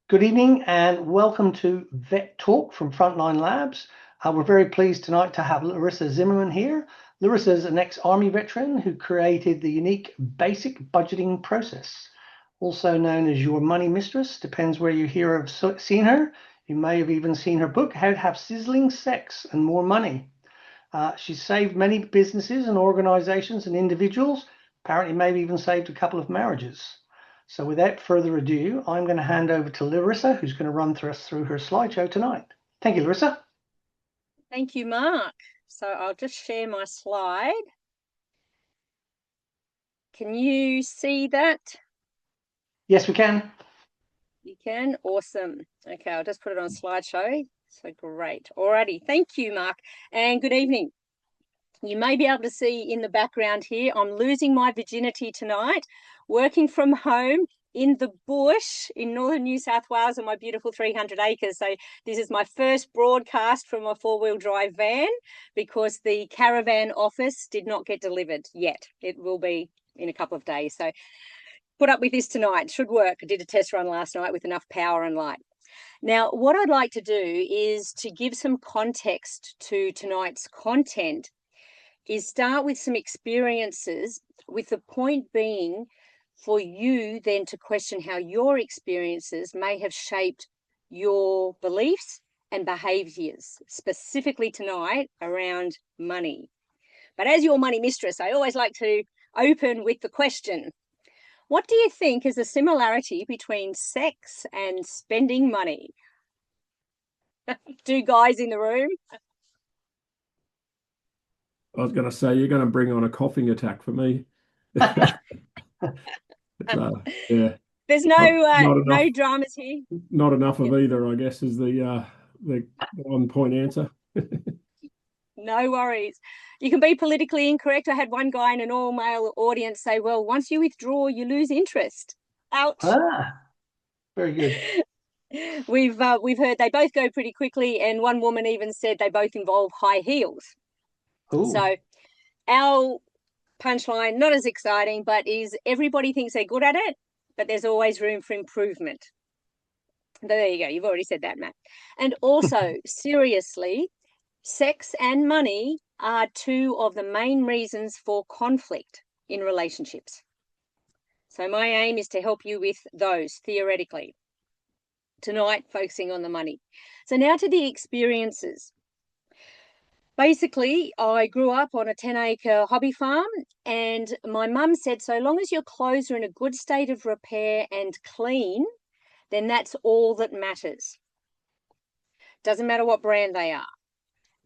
Good evening and welcome to VETalk from Frontline Labs. We're very pleased tonight to have Larissa Zimmerman here. Larissa is an ex-Army veteran who created the unique basic budgeting process, also known as your money mistress. Depends where you hear of seen her. You may have even seen her book, How to Have Sizzling Sex and More Money. She's saved many businesses and organizations and individuals, apparently maybe even saved a couple of marriages. So without further ado, I'm going to hand over to Larissa, who's going to run us through her slideshow tonight. Thank you, Larissa. Thank you, Mark. So I'll just share my slide. Can you see that? Yes, we can. You can? Awesome. Okay, I'll just put it on slideshow. So great. Alrighty. Thank you, Mark. And good evening. You may be able to see in the background here, I'm losing my virginity tonight, working from home in the bush in northern New South Wales on my beautiful 300 acres. So this is my first broadcast from a four-wheel drive van because the caravan office did not get delivered yet. It will be in a couple of days. So put up with this tonight. Should work. I did a test run last night with enough power and light. Now, what I'd like to do is to give some context to tonight's content is start with some experiences, with the point being for you then to question how your experiences may have shaped your beliefs and behaviours, specifically tonight around money. But as your money mistress, I always like to open with the question, what do you think is the similarity between sex and spending money? Two guys in the room. I was going to say, you're going to bring on a coughing attack for me. Yeah, There's no dramas here. Not enough of either, I guess, is the on-point answer. No worries. You can be politically incorrect. I had one guy in an all-male audience say, well, once you withdraw, you lose interest. Ouch. Very good. We've heard they both go pretty quickly, and one woman even said they both involve high heels. Ooh. So our punchline, not as exciting, but is everybody thinks they're good at it, but there's always room for improvement. There you go. You've already said that, Matt. And also, seriously, sex and money are two of the main reasons for conflict in relationships. So my aim is to help you with those theoretically. Tonight, focusing on the money. So now to the experiences. Basically, I grew up on a 10-acre hobby farm, and my mum said, so long as your clothes are in a good state of repair and clean, then that's all that matters. Doesn't matter what brand they are.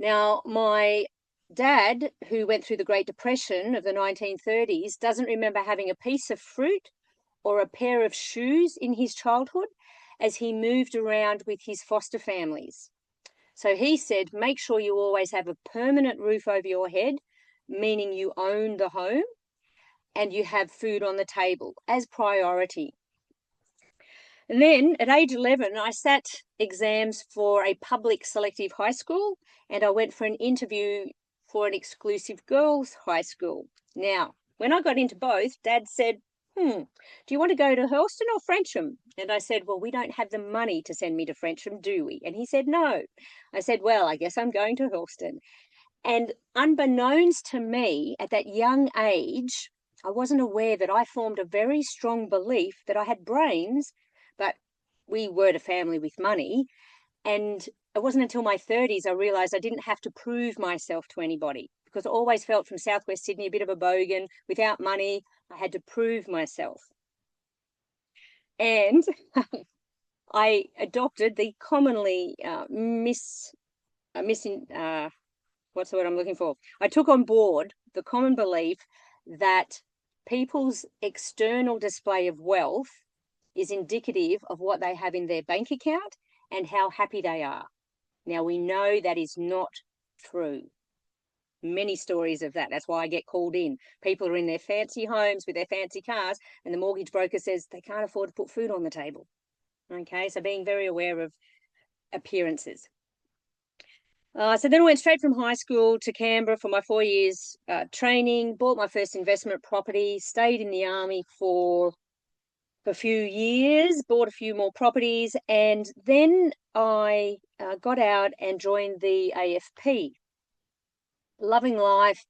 Now, my dad, who went through the Great Depression of the 1930s, doesn't remember having a piece of fruit or a pair of shoes in his childhood as he moved around with his foster families. So he said, make sure you always have a permanent roof over your head, meaning you own the home, and you have food on the table as priority. And then at age 11, I sat exams for a public selective high school, and I went for an interview for an exclusive girls' high school. Now, when I got into both, Dad said, do you want to go to Hurlston or Frensham? And I said, well, we don't have the money to send me to Frensham, do we? And he said, no. I said, well, I guess I'm going to Hurlston. And unbeknownst to me, at that young age, I wasn't aware that I formed a very strong belief that I had brains, but we weren't a family with money. And it wasn't until my 30s I realised I didn't have to prove myself to anybody, because I always felt from southwest Sydney a bit of a bogan. Without money, I had to prove myself. And I adopted the commonly what's the word I'm looking for? I took on board the common belief that people's external display of wealth is indicative of what they have in their bank account and how happy they are. Now, we know that is not true. Many stories of that. That's why I get called in. People are in their fancy homes with their fancy cars, and the mortgage broker says they can't afford to put food on the table. Okay, so being very aware of appearances. So then I went straight from high school to Canberra for my 4 years training, bought my first investment property, stayed in the army for for a few years, bought a few more properties, and then I got out and joined the AFP, loving life.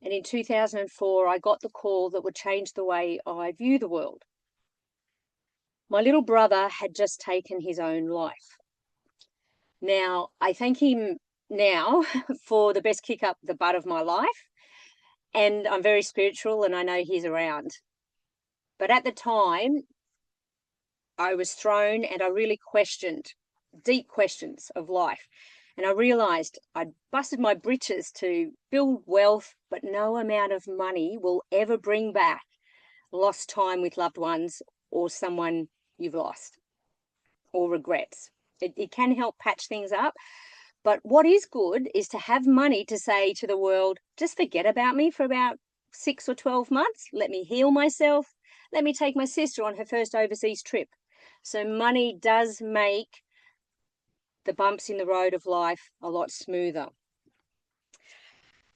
And in 2004, I got the call that would change the way I view the world. My little brother had just taken his own life. Now, I thank him now for the best kick up the butt of my life. And I'm very spiritual and I know he's around. But at the time, I was thrown and I really questioned deep questions of life. And I realized I'd busted my britches to build wealth, but no amount of money will ever bring back lost time with loved ones or someone you've lost or regrets. It can help patch things up. But what is good is to have money to say to the world, just forget about me for about 6 or 12 months. Let me heal myself. Let me take my sister on her first overseas trip. So money does make the bumps in the road of life a lot smoother.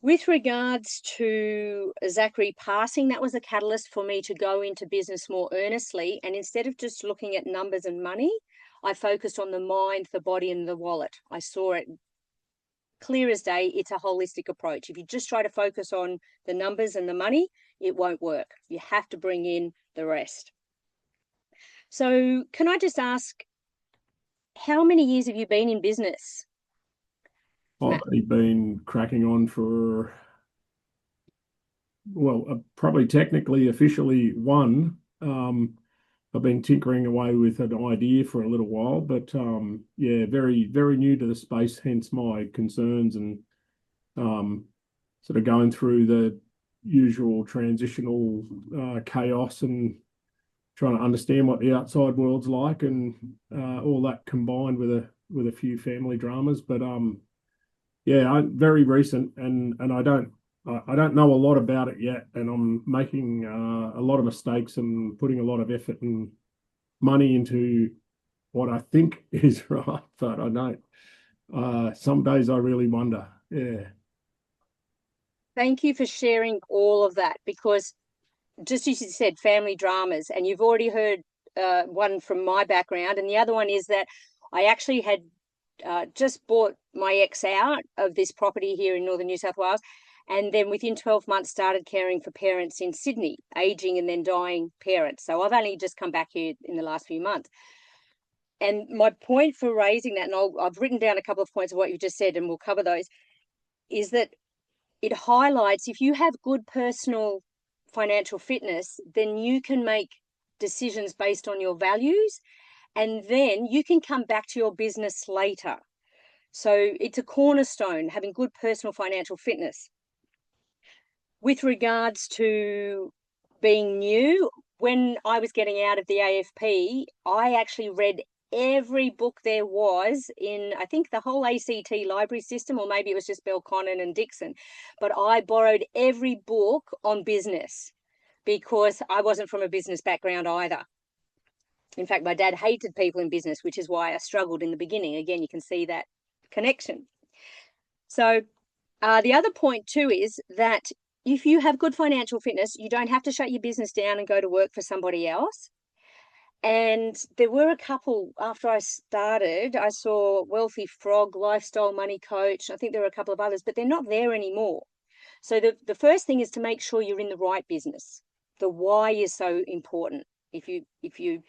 With regards to Zachary passing, that was a catalyst for me to go into business more earnestly. And instead of just looking at numbers and money, I focused on the mind, the body, and the wallet. I saw it clear as day. It's a holistic approach. If you just try to focus on the numbers and the money, it won't work. You have to bring in the rest. So can I just ask, how many years have you been in business, Matt? I've been cracking on for, well, probably technically, officially one. I've been tinkering away with an idea for a little while, but yeah, very, very new to the space, hence my concerns and sort of going through the usual transitional chaos and trying to understand what the outside world's like and all that combined with a few family dramas. But yeah, very recent, and I don't know a lot about it yet, and I'm making a lot of mistakes and putting a lot of effort and money into what I think is right, but I don't. Some days I really wonder. Yeah. Thank you for sharing all of that, because just as you said, family dramas, and you've already heard one from my background, and the other one is that I actually had just bought my ex out of this property here in northern New South Wales, and then within 12 months started caring for parents in Sydney, aging and then dying parents. So I've only just come back here in the last few months. And my point for raising that, and I've written down a couple of points of what you just said, and we'll cover those, is that it highlights if you have good personal financial fitness, then you can make decisions based on your values, and then you can come back to your business later. So it's a cornerstone, having good personal financial fitness. With regards to being new, when I was getting out of the AFP, I actually read every book there was in, I think, the whole ACT library system, or maybe it was just Belconnen and Dixon, but I borrowed every book on business because I wasn't from a business background either. In fact, my dad hated people in business, which is why I struggled in the beginning. Again, you can see that connection. So the other point too is that if you have good financial fitness, you don't have to shut your business down and go to work for somebody else. And there were a couple after I started. I saw Wealthy Frog, Lifestyle Money Coach. I think there were a couple of others, but they're not there anymore. So the first thing is to make sure you're in the right business. The why is so important. If you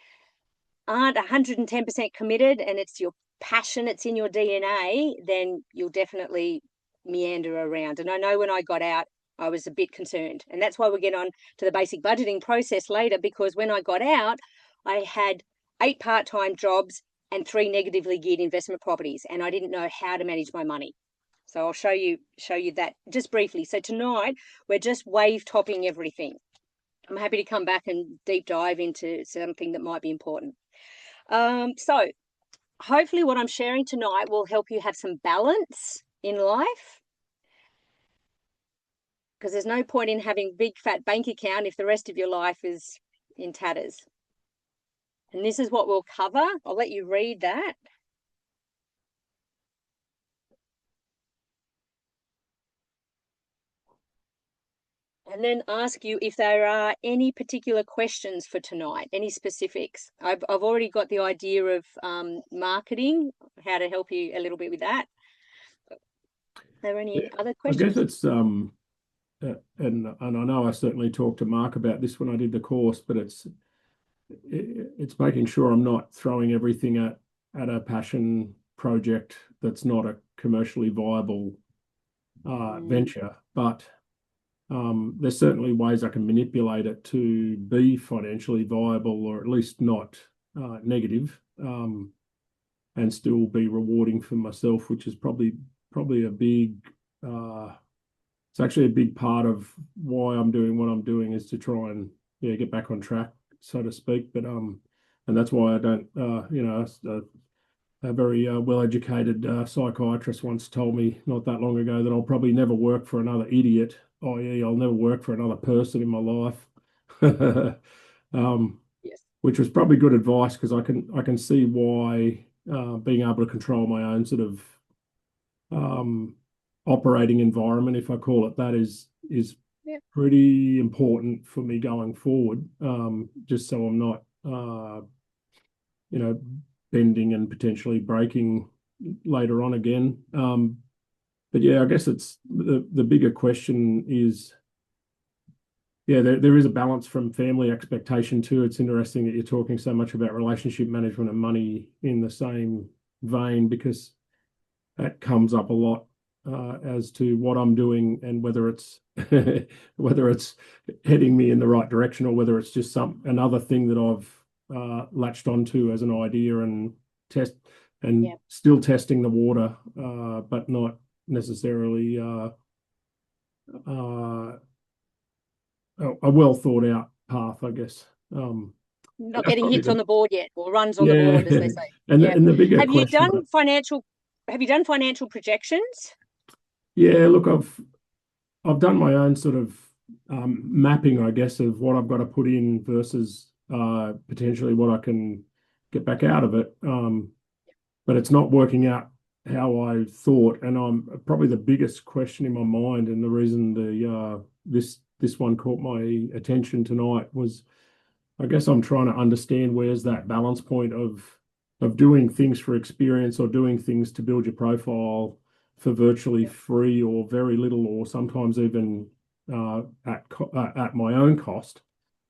aren't 110% committed and it's your passion, it's in your DNA, then you'll definitely meander around. And I know when I got out, I was a bit concerned. And that's why we'll get on to the basic budgeting process later, because when I got out, I had 8 part-time jobs and 3 negatively geared investment properties, and I didn't know how to manage my money. So I'll show you that just briefly. So tonight, we're just wave topping everything. I'm happy to come back and deep dive into something that might be important. So hopefully what I'm sharing tonight will help you have some balance in life, because there's no point in having a big fat bank account if the rest of your life is in tatters. And this is what we'll cover. I'll let you read that. and then ask you if there are any particular questions for tonight, any specifics. I've already got the idea of marketing, how to help you a little bit with that. Are there any other questions? I guess it's and I know I certainly talked to Mark about this when I did the course, but it's making sure I'm not throwing everything at a passion project that's not a commercially viable venture. But there's certainly ways I can manipulate it to be financially viable, or at least not negative, and still be rewarding for myself, which is probably a big it's actually a big part of why I'm doing what I'm doing, is to try and get back on track, so to speak. But and that's why I don't a very well-educated psychiatrist once told me not that long ago that I'll probably never work for another idiot, i.e. I'll never work for another person in my life. Yes. Which was probably good advice, because I can see why being able to control my own sort of operating environment, if I call it that, is pretty important for me going forward, just so I'm not bending and potentially breaking later on again. But yeah, I guess it's the bigger question is, there is a balance from family expectation too. It's interesting that you're talking so much about relationship management and money in the same vein, because that comes up a lot as to what I'm doing, and whether it's heading me in the right direction, or whether it's just another thing that I've latched onto as an idea and still testing the water, but not necessarily a well thought out path, I guess. Not getting hits on the board yet, or runs on the board, as they say. And the bigger have you question, done financial projections? Yeah, look, I've done my own sort of mapping, I guess, of what I've got to put in versus potentially what I can get back out of it. But it's not working out how I thought, and I'm probably the biggest question in my mind, and the reason this one caught my attention tonight was, I guess I'm trying to understand where's that balance point of doing things for experience, or doing things to build your profile for virtually free or very little, or sometimes even at my own cost.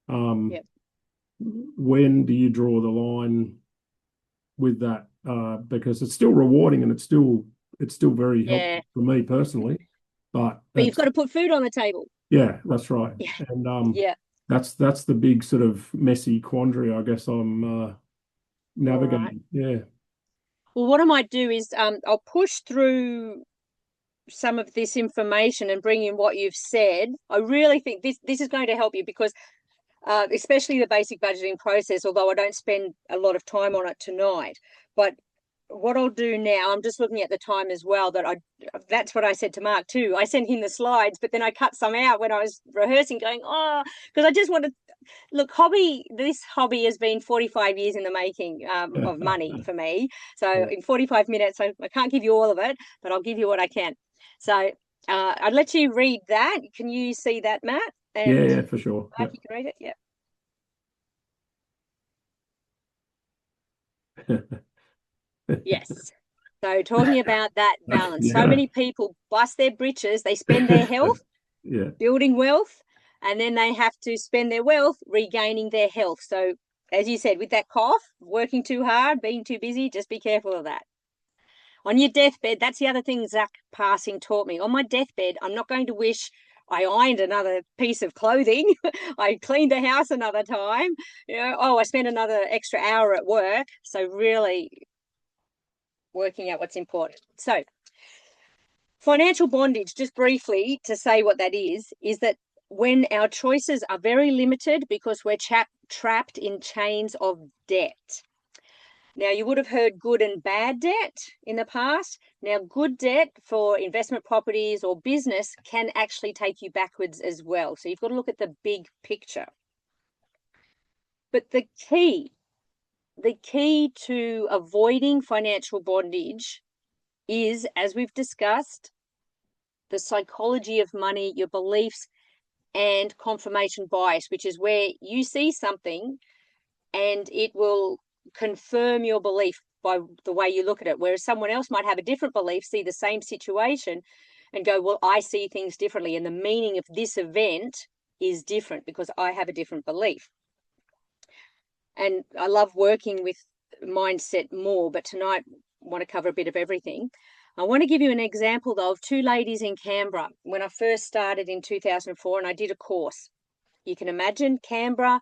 When do you draw the line with that? Because it's still rewarding, and it's still very helpful for me personally. But you've got to put food on the table. Yeah, that's right. And that's the big sort of messy quandary, I guess, I'm navigating. Right. Yeah. Well, what I might do is I'll push through some of this information and bring in what you've said. I really think this is going to help you, because especially the basic budgeting process, although I don't spend a lot of time on it tonight. But what I'll do now, I'm just looking at the time as well, that's what I said to Mark too. I sent him the slides, but then I cut some out when I was rehearsing, going, because I just wanted, look, this hobby has been 45 years in the making of money for me. So in 45 minutes, I can't give you all of it, but I'll give you what I can. So I'd let you read that. Can you see that, Matt? And yeah, for sure. Mark, you can read it, yeah. Yes. So talking about that balance, so many people bust their britches, they spend their health building wealth, and then they have to spend their wealth regaining their health. So as you said, with that cough, working too hard, being too busy, just be careful of that. On your deathbed, that's the other thing Zach Passing taught me. On my deathbed, I'm not going to wish I ironed another piece of clothing. I cleaned the house another time. I spent another extra hour at work. So really working out what's important. So financial bondage, just briefly to say what that is that when our choices are very limited because we're trapped in chains of debt. Now, you would have heard good and bad debt in the past. Now, good debt for investment properties or business can actually take you backwards as well. So you've got to look at the big picture. But the key to avoiding financial bondage is, as we've discussed, the psychology of money, your beliefs, and confirmation bias, which is where you see something and it will confirm your belief by the way you look at it. Whereas someone else might have a different belief, see the same situation and go, well, I see things differently. And the meaning of this event is different because I have a different belief. And I love working with mindset more, but tonight I want to cover a bit of everything. I want to give you an example, though, of two ladies in Canberra when I first started in 2004, and I did a course. You can imagine Canberra,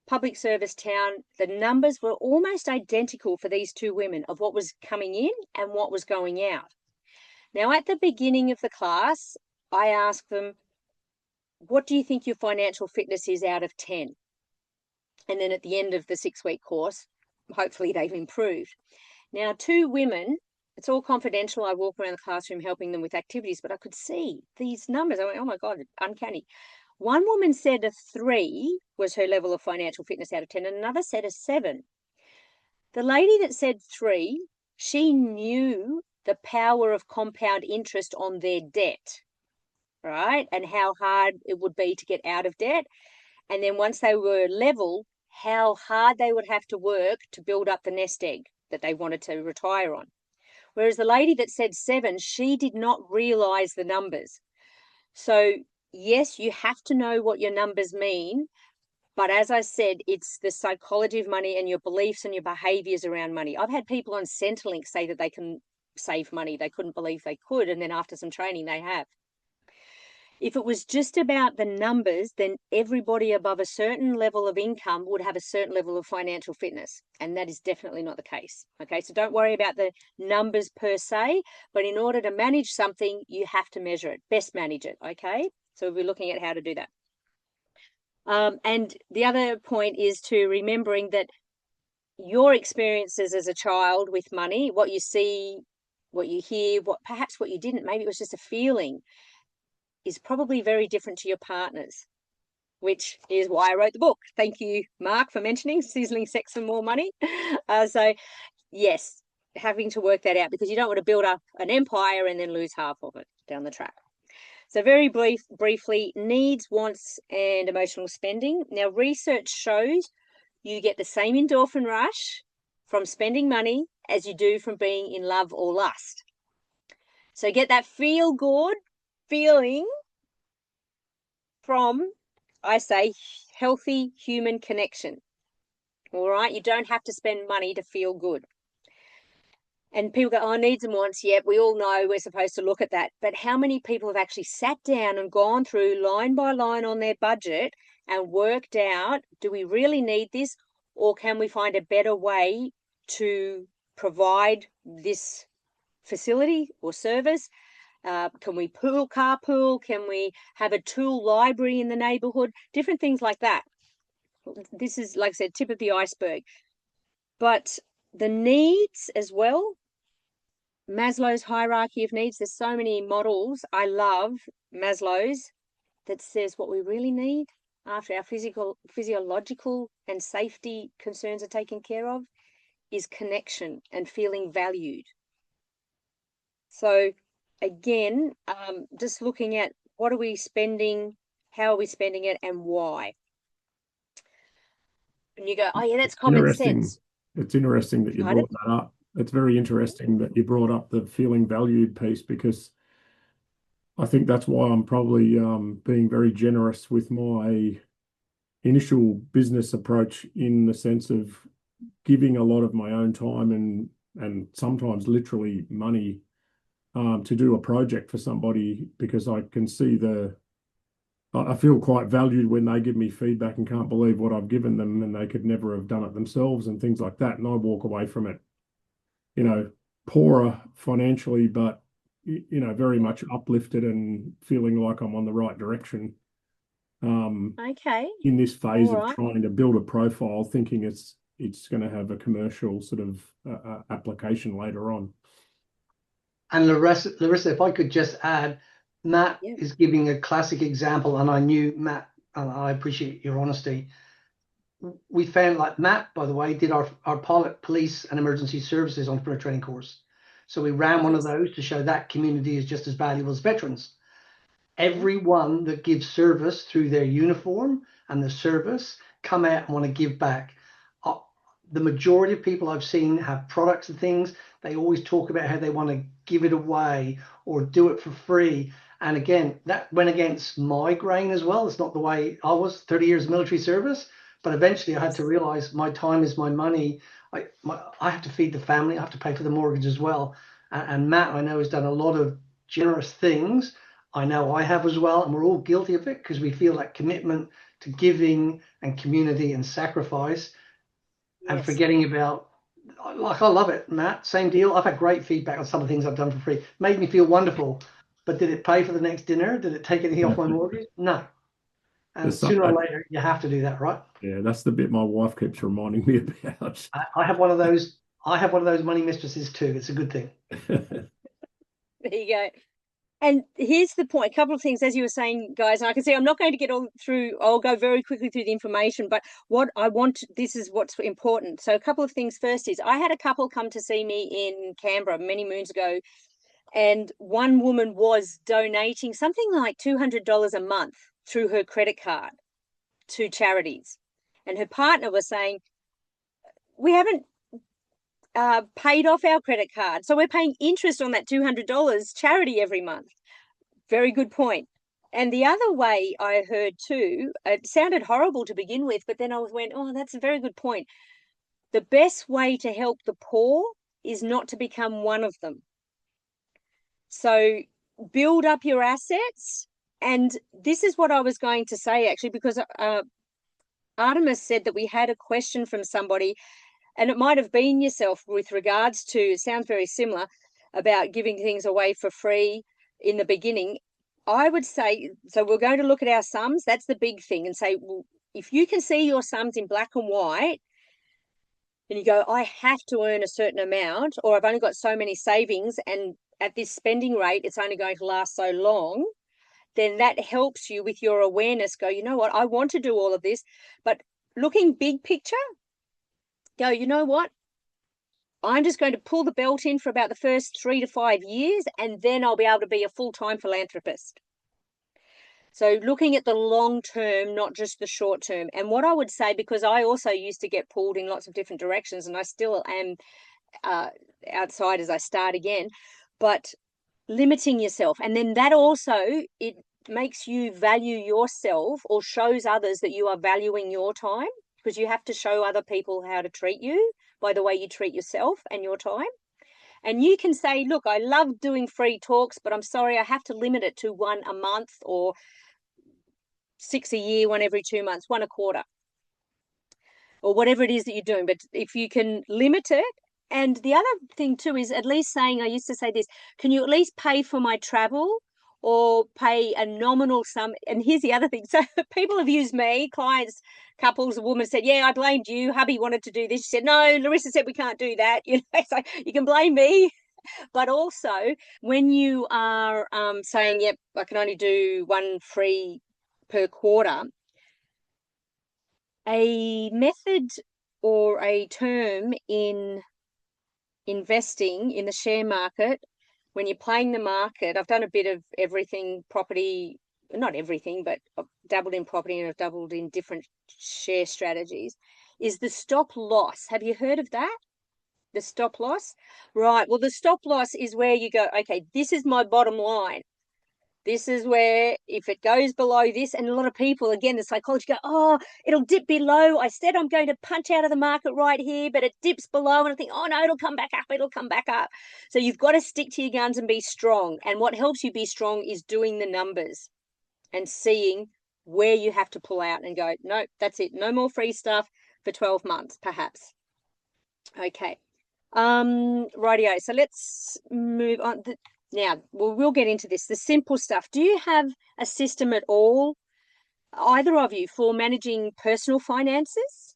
public service town, the numbers were almost identical for these two women of what was coming in and what was going out. Now, at the beginning of the class, I asked them, what do you think your financial fitness is out of 10? And then at the end of the 6-week course, hopefully they've improved. Now, two women, it's all confidential. I walk around the classroom helping them with activities, but I could see these numbers. I went, oh my God, uncanny. One woman said a 3 was her level of financial fitness out of 10, and another said a 7. The lady that said 3, she knew the power of compound interest on their debt, right? And how hard it would be to get out of debt. And then once they were level, how hard they would have to work to build up the nest egg that they wanted to retire on. Whereas the lady that said 7, she did not realize the numbers. So yes, you have to know what your numbers mean. But as I said, it's the psychology of money and your beliefs and your behaviors around money. I've had people on Centrelink say that they can save money. They couldn't believe they could. And then after some training, they have. If it was just about the numbers, then everybody above a certain level of income would have a certain level of financial fitness. And that is definitely not the case. Okay, so don't worry about the numbers per se, but in order to manage something, you have to measure it, best manage it. Okay, so we're looking at how to do that. And the other point is to remembering that your experiences as a child with money, what you see, what you hear, perhaps what you didn't, maybe it was just a feeling, is probably very different to your partner's, which is why I wrote the book. Thank you, Mark, for mentioning Sizzling Sex and More Money. So yes, having to work that out because you don't want to build up an empire and then lose half of it down the track. So very briefly, needs, wants, and emotional spending. Now, research shows you get the same endorphin rush from spending money as you do from being in love or lust. So get that feel good feeling from, I say, healthy human connection. All right, you don't have to spend money to feel good. And people go, oh, needs and wants. Yep, we all know we're supposed to look at that. But how many people have actually sat down and gone through line by line on their budget and worked out, do we really need this? Or can we find a better way to provide this facility or service? Can we carpool? Can we have a tool library in the neighborhood? Different things like that. This is, like I said, tip of the iceberg. But the needs as well, Maslow's hierarchy of needs, there's so many models. I love Maslow's that says what we really need after our physiological and safety concerns are taken care of is connection and feeling valued. So again, just looking at what are we spending, how are we spending it, and why. And you go, oh yeah, that's common sense. It's interesting that you brought that up. It's very interesting that you brought up the feeling valued piece because I think that's why I'm probably being very generous with my initial business approach in the sense of giving a lot of my own time and sometimes literally money to do a project for somebody because I can see I feel quite valued when they give me feedback and can't believe what I've given them and they could never have done it themselves and things like that. And I walk away from it, poorer financially, but, very much uplifted and feeling like I'm on the right direction. Okay. In this phase of trying to build a profile, thinking it's going to have a commercial sort of application later on. And Larissa, if I could just add, Matt is giving a classic example, and I knew Matt, and I appreciate your honesty. We found, like Matt, by the way, did our pilot police and emergency services entrepreneur training course. So we ran one of those to show that community is just as valuable as veterans. Everyone that gives service through their uniform and the service come out and want to give back. Uh, the majority of people I've seen have products and things. They always talk about how they want to give it away or do it for free. And again, that went against my grain as well. It's not the way I was 30 years military service. But eventually I had to realize my time is my money. I have to feed the family. I have to pay for the mortgage as well. And Matt, I know, has done a lot of generous things. I know I have as well. And we're all guilty of it because we feel that commitment to giving and community and sacrifice and Yes. forgetting about, like, I love it, Matt. Same deal. I've had great feedback on some of the things I've done for free. Made me feel wonderful. But did it pay for the next dinner? Did it take anything off my mortgage? No. And There's some, sooner or later, you have to do that, right? yeah, that's the bit my wife keeps reminding me about. I have one of those. I have one of those money mistresses too. It's a good thing. There you go. And here's the point, a couple of things, as you were saying, guys, and I can see I'm not going to get all through, I'll go very quickly through the information, but what I want, this is what's important. So a couple of things. First is I had a couple come to see me in Canberra many moons ago, and one woman was donating something like $200 a month through her credit card to charities. And her partner was saying, we haven't paid off our credit card, so we're paying interest on that $200 charity every month. Very good point. And the other way I heard too, it sounded horrible to begin with, but then I went, oh, that's a very good point. The best way to help the poor is not to become one of them. So build up your assets. And this is what I was going to say, actually, because Artemis said that we had a question from somebody, and it might have been yourself, with regards to, it sounds very similar, about giving things away for free in the beginning. I would say, so we're going to look at our sums. That's the big thing, and say, well, if you can see your sums in black and white, and you go, I have to earn a certain amount, or I've only got so many savings, and at this spending rate, it's only going to last so long, then that helps you with your awareness. Go, you know what, I want to do all of this, but looking big picture, go, you know what, I'm just going to pull the belt in for about the first 3 to 5 years, and then I'll be able to be a full-time philanthropist. So looking at the long term, not just the short term. And what I would say, because I also used to get pulled in lots of different directions, and I still am outside as I start again, but limiting yourself. And then that also, it makes you value yourself, or shows others that you are valuing your time, because you have to show other people how to treat you by the way you treat yourself and your time. And you can say, look, I love doing free talks, but I'm sorry, I have to limit it to 1 a month, or 6 a year, 1 every 2 months, 1 a quarter, or whatever it is that you're doing. But if you can limit it. And the other thing too is at least saying, I used to say this, can you at least pay for my travel, or pay a nominal sum? And here's the other thing. So people have used me, clients, couples, a woman said, yeah, I blamed you. Hubby wanted to do this. She said, no, Larissa said we can't do that. You know, so you can blame me. But also when you are saying, yep, I can only do 1 free per quarter, a method or a term in investing in the share market, when you're playing the market, I've done a bit of everything, property, not everything, but I've dabbled in property and I've dabbled in different share strategies, is the stop loss. Have you heard of that? The stop loss? Right. Well, the stop loss is where you go, okay, this is my bottom line. This is where, if it goes below this, and a lot of people, again, the psychology go, oh, it'll dip below. I said I'm going to punch out of the market right here, but it dips below. And I think, oh, no, it'll come back up. It'll come back up. So you've got to stick to your guns and be strong. And what helps you be strong is doing the numbers and seeing where you have to pull out and go, no, that's it. No more free stuff for 12 months, perhaps. Okay. Rightio. So let's move on. Now, we'll get into this, the simple stuff. Do you have a system at all, either of you, for managing personal finances?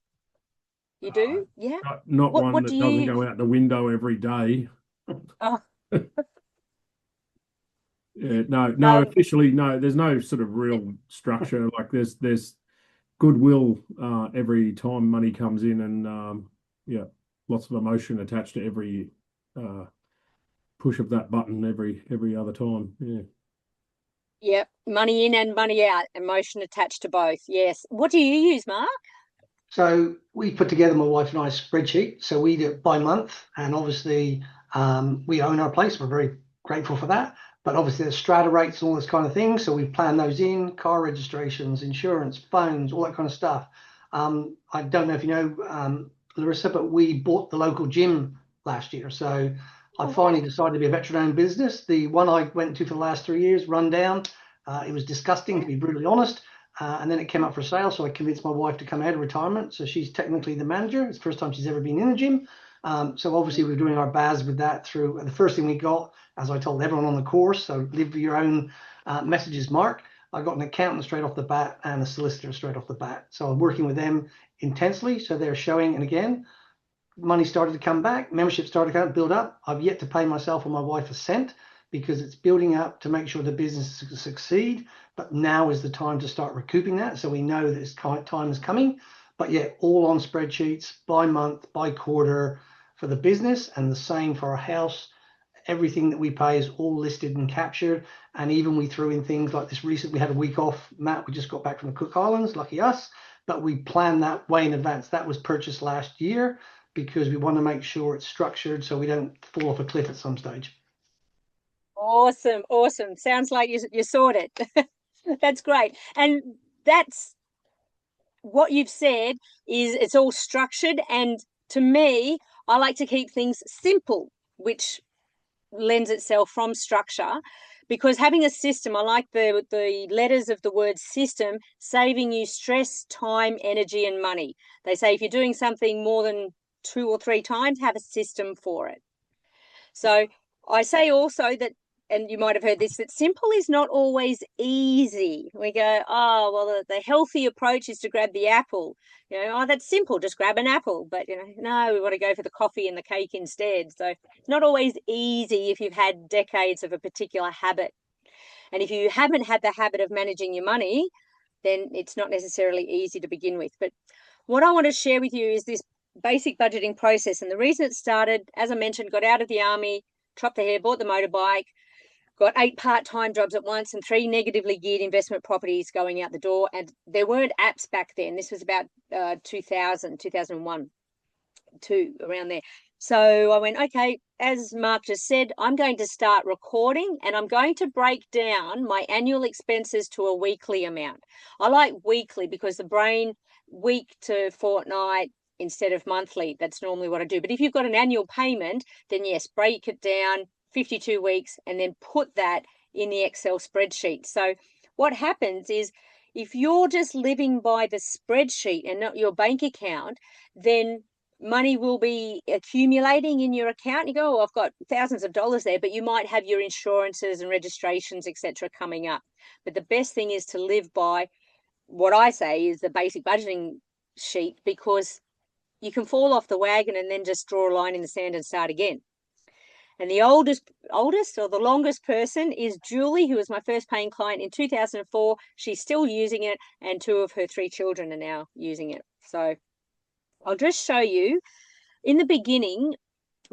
You do? Yeah. Not one what that do doesn't you... go out the window every day. Oh. Yeah, no, No. officially, no, there's no sort of real structure. Like there's goodwill every time money comes in, and yeah, lots of emotion attached to every push of that button every other time. Yeah. Yep. Money in and money out. Emotion attached to both. Yes. What do you use, Mark? So we put together, my wife and I, a spreadsheet. So we do it by month, and obviously we own our place. We're very grateful for that. But obviously there's strata rates and all this kind of thing. So we plan those in, car registrations, insurance, phones, all that kind of stuff. I don't know if you know, Larissa, but we bought the local gym last year. So I Oh, finally decided to be a veteran-owned business. The one I went to for the last 3 years, run down. It was disgusting, to be brutally honest. And then it came up for sale, so I convinced my wife to come out of retirement. So she's technically the manager. It's the first time she's ever been in a gym. So obviously we're doing our BAS with that through. The first thing we got, as I told everyone on the course, so live your own messages, Mark. I got an accountant straight off the bat and a solicitor straight off the bat. So I'm working with them intensely. So they're showing, and again, money started to come back, membership started to build up. I've yet to pay myself or my wife a cent because it's building up to make sure the business succeed. But now is the time to start recouping that. So we know that this time is coming. But yet, all on spreadsheets by month, by quarter for the business, and the same for our house. Everything that we pay is all listed and captured. And even we threw in things like this recent, we had a week off, Matt. We just got back from the Cook Islands, lucky us. But we planned that way in advance. That was purchased last year because we want to make sure it's structured so we don't fall off a cliff at some stage. awesome. Awesome. Sounds like you sorted. That's great. And that's what you've said is it's all structured. And to me, I like to keep things simple, which lends itself from structure, because having a system, I like the letters of the word system, saving you stress, time, energy, and money. They say if you're doing something more than 2 or 3 times, have a system for it. So I say also that, and you might have heard this, that simple is not always easy. We go, oh, well, the healthy approach is to grab the apple. Oh, that's simple, just grab an apple. But, no, we want to go for the coffee and the cake instead. So it's not always easy if you've had decades of a particular habit. And if you haven't had the habit of managing your money, then it's not necessarily easy to begin with. But what I want to share with you is this basic budgeting process. And the reason it started, as I mentioned, got out of the army, chopped the hair, bought the motorbike, got 8 part-time jobs at once and 3 negatively geared investment properties going out the door. And there weren't apps back then. This was about 2000, 2001, 2, around there. So I went, okay, as Mark just said, I'm going to start recording and I'm going to break down my annual expenses to a weekly amount. I like weekly because the brain, week to fortnight instead of monthly, that's normally what I do. But if you've got an annual payment, then yes, break it down 52 weeks and then put that in the Excel spreadsheet. So what happens is if you're just living by the spreadsheet and not your bank account, then money will be accumulating in your account. You go, oh, I've got thousands of dollars there, but you might have your insurances and registrations, etc., coming up. But the best thing is to live by what I say is the basic budgeting sheet, because you can fall off the wagon and then just draw a line in the sand and start again. And the oldest or the longest person is Julie, who was my first paying client in 2004. She's still using it, and 2 of her 3 children are now using it. So I'll just show you. In the beginning,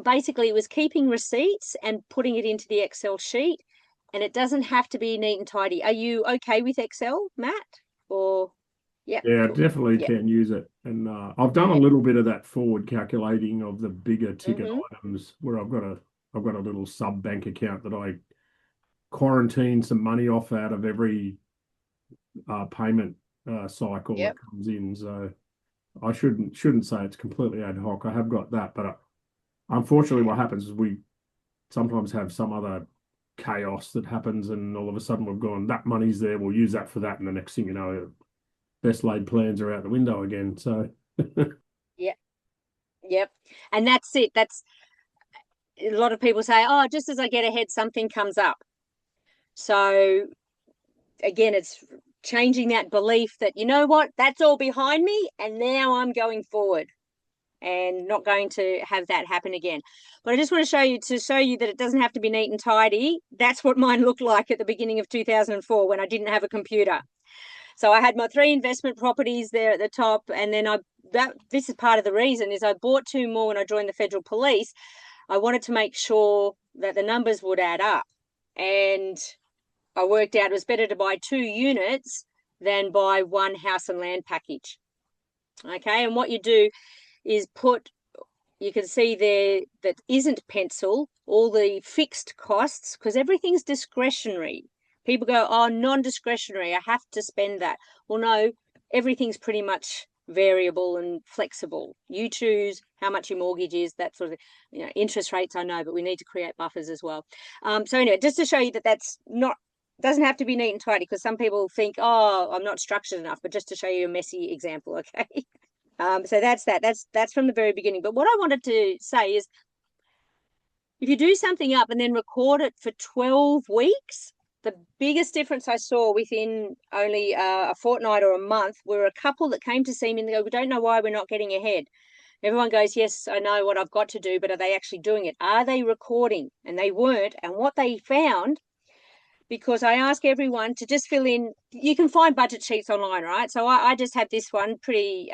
basically it was keeping receipts and putting it into the Excel sheet, and it doesn't have to be neat and tidy. Are you okay with Excel, Matt? Or yeah, Yeah, I cool. definitely Yeah. can use it. And I've done a Yeah. little bit of that forward calculating of the bigger ticket Mm-hmm. items where I've got a little sub bank account that I quarantine some money off out of every payment cycle that Yep. comes in. So I shouldn't say it's completely ad hoc. I have got that, but unfortunately, what happens is we sometimes have some other chaos that happens, and all of a sudden we've gone, that money's there, we'll use that for that, and the next thing you know, best laid plans are out the window again. So Yep. Yep. And that's it. That's a lot of people say, oh, just as I get ahead, something comes up. So again, it's changing that belief that, you know what, that's all behind me, and now I'm going forward and not going to have that happen again. But I just want to show you that it doesn't have to be neat and tidy. That's what mine looked like at the beginning of 2004 when I didn't have a computer. So I had my 3 investment properties there at the top, and then this is part of the reason is I bought 2 more when I joined the Federal Police. I wanted to make sure that the numbers would add up. And I worked out it was better to buy 2 units than buy 1 house and land package. Okay, and what you do is you can see there that isn't pencil, all the fixed costs, because everything's discretionary. People go, oh, non-discretionary, I have to spend that. Well, no, everything's pretty much variable and flexible. You choose how much your mortgage is, that sort of, interest rates, I know, but we need to create buffers as well. So anyway, just to show you that that's not, doesn't have to be neat and tidy, because some people think, oh, I'm not structured enough, but just to show you a messy example, okay? So that's that. That's from the very beginning. But what I wanted to say is, if you do something up and then record it for 12 weeks, the biggest difference I saw within only a fortnight or a month were a couple that came to see me and they go, we don't know why we're not getting ahead. Everyone goes, yes, I know what I've got to do, but are they actually doing it? Are they recording? And they weren't. And what they found, because I ask everyone to just fill in, you can find budget sheets online, right? So I just have this one pretty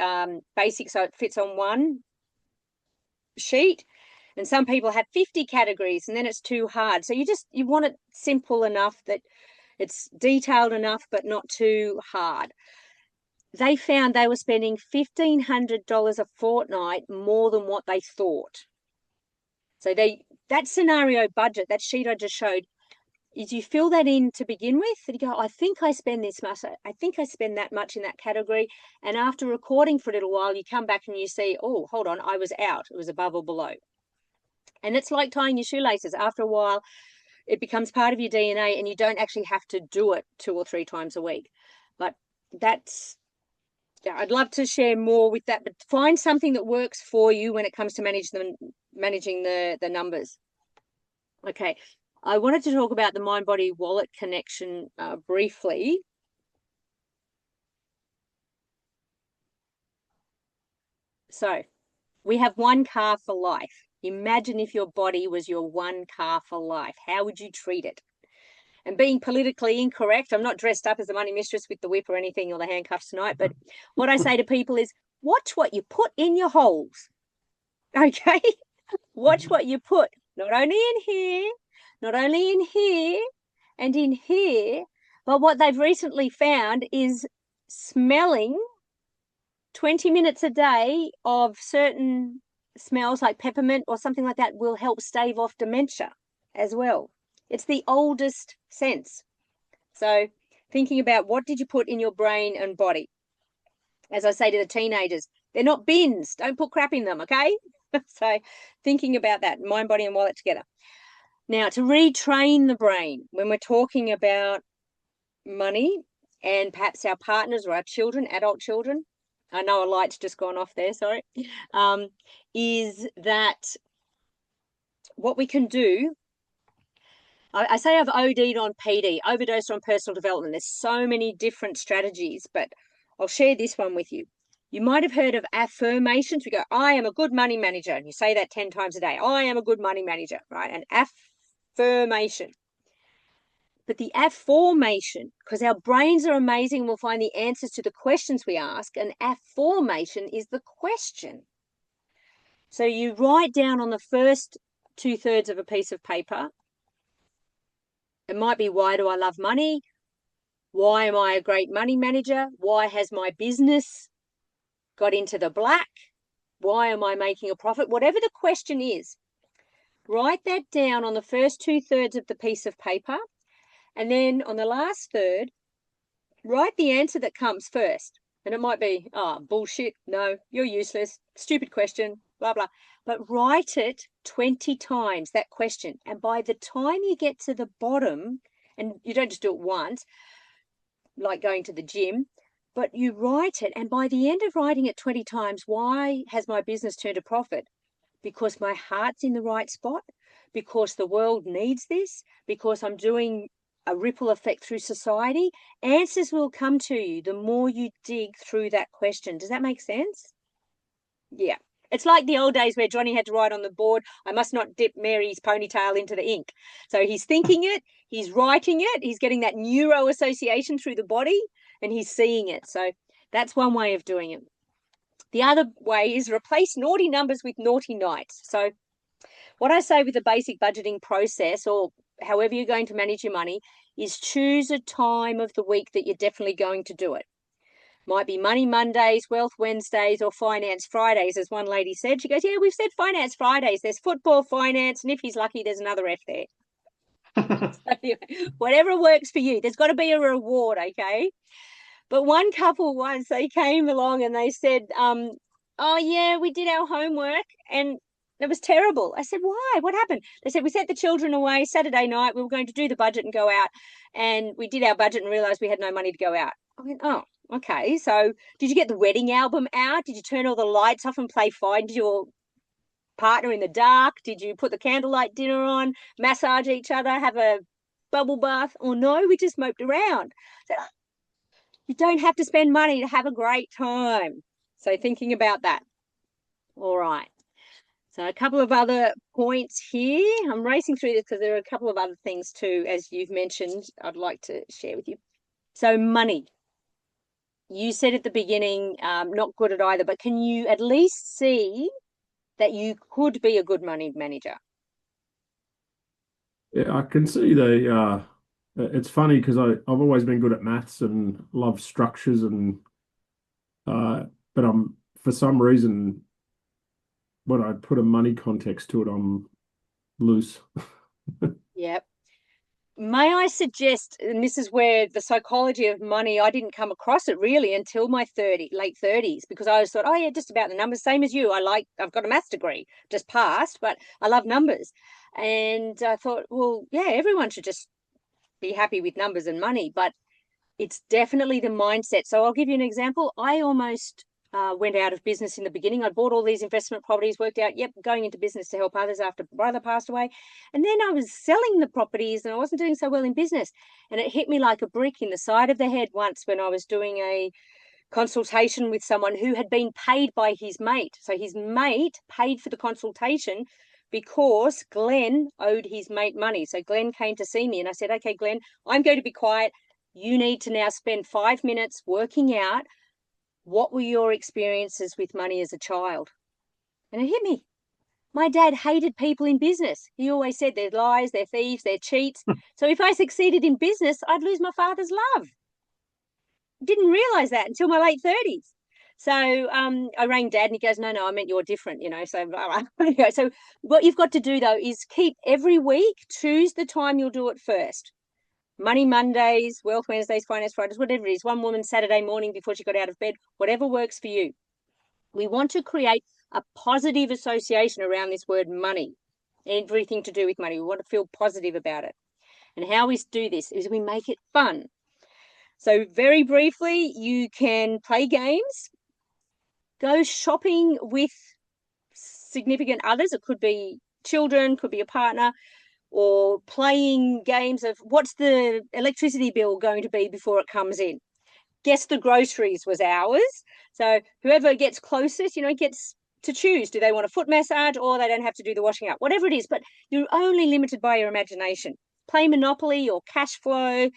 basic, so it fits on one sheet. And some people have 50 categories and then it's too hard. So you want it simple enough that it's detailed enough, but not too hard. They found they were spending $1,500 a fortnight more than what they thought. So that scenario budget, that sheet I just showed, is you fill that in to begin with, and you go, I think I spend this much, I think I spend that much in that category. And after recording for a little while, you come back and you see, oh, hold on, I was out. It was above or below. And it's like tying your shoelaces. After a while, it becomes part of your DNA and you don't actually have to do it 2 or 3 times a week. But I'd love to share more with that, but find something that works for you when it comes to managing the numbers. Okay. I wanted to talk about the mind-body wallet connection briefly. So we have one car for life. Imagine if your body was your one car for life. How would you treat it? And being politically incorrect, I'm not dressed up as the money mistress with the whip or anything or the handcuffs tonight, but what I say to people is, watch what you put in your holes. Okay? Watch what you put, not only in here, not only in here and in here, but what they've recently found is smelling 20 minutes a day of certain smells like peppermint or something like that will help stave off dementia as well. It's the oldest sense. So thinking about what did you put in your brain and body? As I say to the teenagers, they're not bins. Don't put crap in them, okay? So thinking about that, mind, body, and wallet together. Now, to retrain the brain, when we're talking about money and perhaps our partners or our children, adult children, I know a light's just gone off there, sorry, is that what we can do, I say I've OD'd on PD, overdosed on personal development. There's so many different strategies, but I'll share this one with you. You might have heard of affirmations. We go, I am a good money manager. And you say that 10 times a day. I am a good money manager, right? An affirmation. But the affirmation, because our brains are amazing, we'll find the answers to the questions we ask. An affirmation is the question. So you write down on the first 2/3 of a piece of paper. It might be, why do I love money? Why am I a great money manager? Why has my business got into the black? Why am I making a profit? Whatever the question is, write that down on the first 2/3 of the piece of paper. And then on the last third, write the answer that comes first. And it might be, oh, bullshit, no, you're useless, stupid question, blah, blah. But write it 20 times, that question. And by the time you get to the bottom, and you don't just do it once, like going to the gym, but you write it. And by the end of writing it 20 times, why has my business turned a profit? Because my heart's in the right spot, because the world needs this, because I'm doing a ripple effect through society. Answers will come to you the more you dig through that question. Does that make sense? Yeah. It's like the old days where Johnny had to write on the board, I must not dip Mary's ponytail into the ink. So he's thinking it, he's writing it, he's getting that neuro association through the body, and he's seeing it. So that's one way of doing it. The other way is replace naughty numbers with naughty nights. So what I say with the basic budgeting process, or however you're going to manage your money, is choose a time of the week that you're definitely going to do it. Might be Money Mondays, Wealth Wednesdays, or Finance Fridays, as one lady said. She goes, yeah, we've said Finance Fridays. There's football, finance, and if he's lucky, there's another F there. So anyway, whatever works for you. There's got to be a reward, okay? But one couple once, they came along and they said, oh, yeah, we did our homework and it was terrible. I said, why? What happened? They said, we sent the children away Saturday night. We were going to do the budget and go out. And we did our budget and realised we had no money to go out. I went, oh, okay. So did you get the wedding album out? Did you turn all the lights off and play Find Your Partner in the Dark? Did you put the candlelight dinner on, massage each other, have a bubble bath? Or no, we just moped around. So, you don't have to spend money to have a great time. So thinking about that. All right. So a couple of other points here. I'm racing through this because there are a couple of other things too, as you've mentioned, I'd like to share with you. So money. You said at the beginning, not good at either, but can you at least see that you could be a good money manager? Yeah, I can see it's funny because I've always been good at maths and love structures but I'm for some reason when I put a money context to it, I'm loose. Yep. May I suggest, and this is where the psychology of money, I didn't come across it really until my late 30s, because I always thought, oh yeah, just about the numbers, same as you. I've got a maths degree, just passed, but I love numbers. And I thought, well, yeah, everyone should just be happy with numbers and money, but it's definitely the mindset. So I'll give you an example. I almost went out of business in the beginning. I bought all these investment properties, worked out, yep, going into business to help others after brother passed away. And then I was selling the properties and I wasn't doing so well in business. And it hit me like a brick in the side of the head once when I was doing a consultation with someone who had been paid by his mate. So his mate paid for the consultation because Glenn owed his mate money. So Glenn came to see me and I said, okay, Glenn, I'm going to be quiet. You need to now spend 5 minutes working out what were your experiences with money as a child. And it hit me. My dad hated people in business. He always said they're lies, they're thieves, they're cheats. So if I succeeded in business, I'd lose my father's love. Didn't realize that until my late 30s. So I rang Dad and he goes, no, I meant you're different, So so what you've got to do though is keep every week, choose the time you'll do it first. Money Mondays, Wealth Wednesdays, Finance Fridays, whatever it is. One woman Saturday morning before she got out of bed, whatever works for you. We want to create a positive association around this word money. Everything to do with money. We want to feel positive about it. And how we do this is we make it fun. So very briefly, you can play games, go shopping with significant others. It could be children, could be a partner, or playing games of what's the electricity bill going to be before it comes in. Guess the groceries was ours. So whoever gets closest, gets to choose. Do they want a foot massage or they don't have to do the washing up? Whatever it is, but you're only limited by your imagination. Play Monopoly or Cashflow.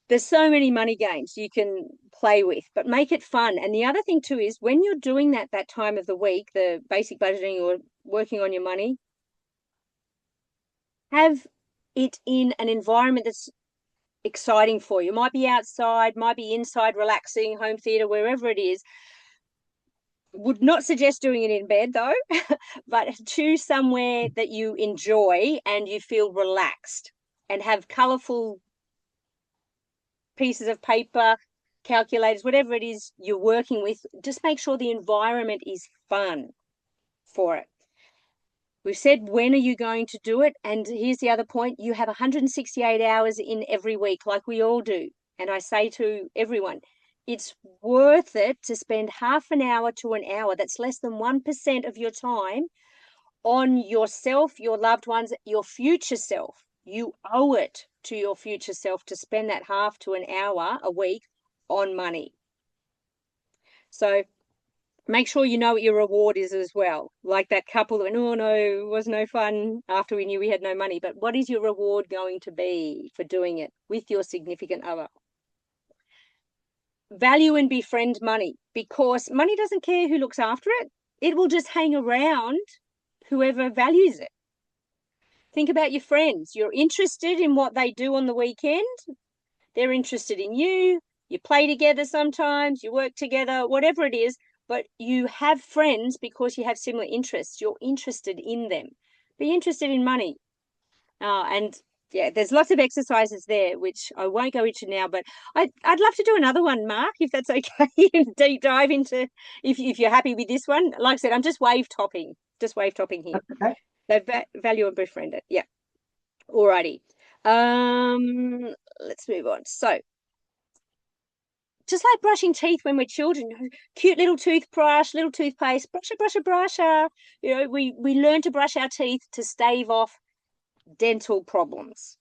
There's so many money games you can play with, but make it fun. And the other thing too is when you're doing that time of the week, the basic budgeting or working on your money, have it in an environment that's exciting for you. Might be outside, might be inside, relaxing, home theater, wherever it is. Would not suggest doing it in bed though, but choose somewhere that you enjoy and you feel relaxed, and have colorful pieces of paper, calculators, whatever it is you're working with. Just make sure the environment is fun for it. We've said, when are you going to do it? And here's the other point. You have 168 hours in every week, like we all do. And I say to everyone, it's worth it to spend half an hour to an hour. That's less than 1% of your time on yourself, your loved ones, your future self. You owe it to your future self to spend that half to an hour a week on money. So make sure you know what your reward is as well. Like that couple that went, oh no, it was no fun after we knew we had no money. But what is your reward going to be for doing it with your significant other? Value and befriend money, because money doesn't care who looks after it. It will just hang around whoever values it. Think about your friends. You're interested in what they do on the weekend. They're interested in you. You play together sometimes, you work together, whatever it is, but you have friends because you have similar interests. You're interested in them. Be interested in money. And yeah, there's lots of exercises there, which I won't go into now, but I'd love to do another one, Mark, if that's okay. Deep dive into, if you're happy with this one. Like I said, I'm just wave topping here. Okay. So value and befriend it. Yeah. Alrighty. Let's move on. So just like brushing teeth when we're children, cute little toothbrush, little toothpaste, brusher. We learn to brush our teeth to stave off dental problems.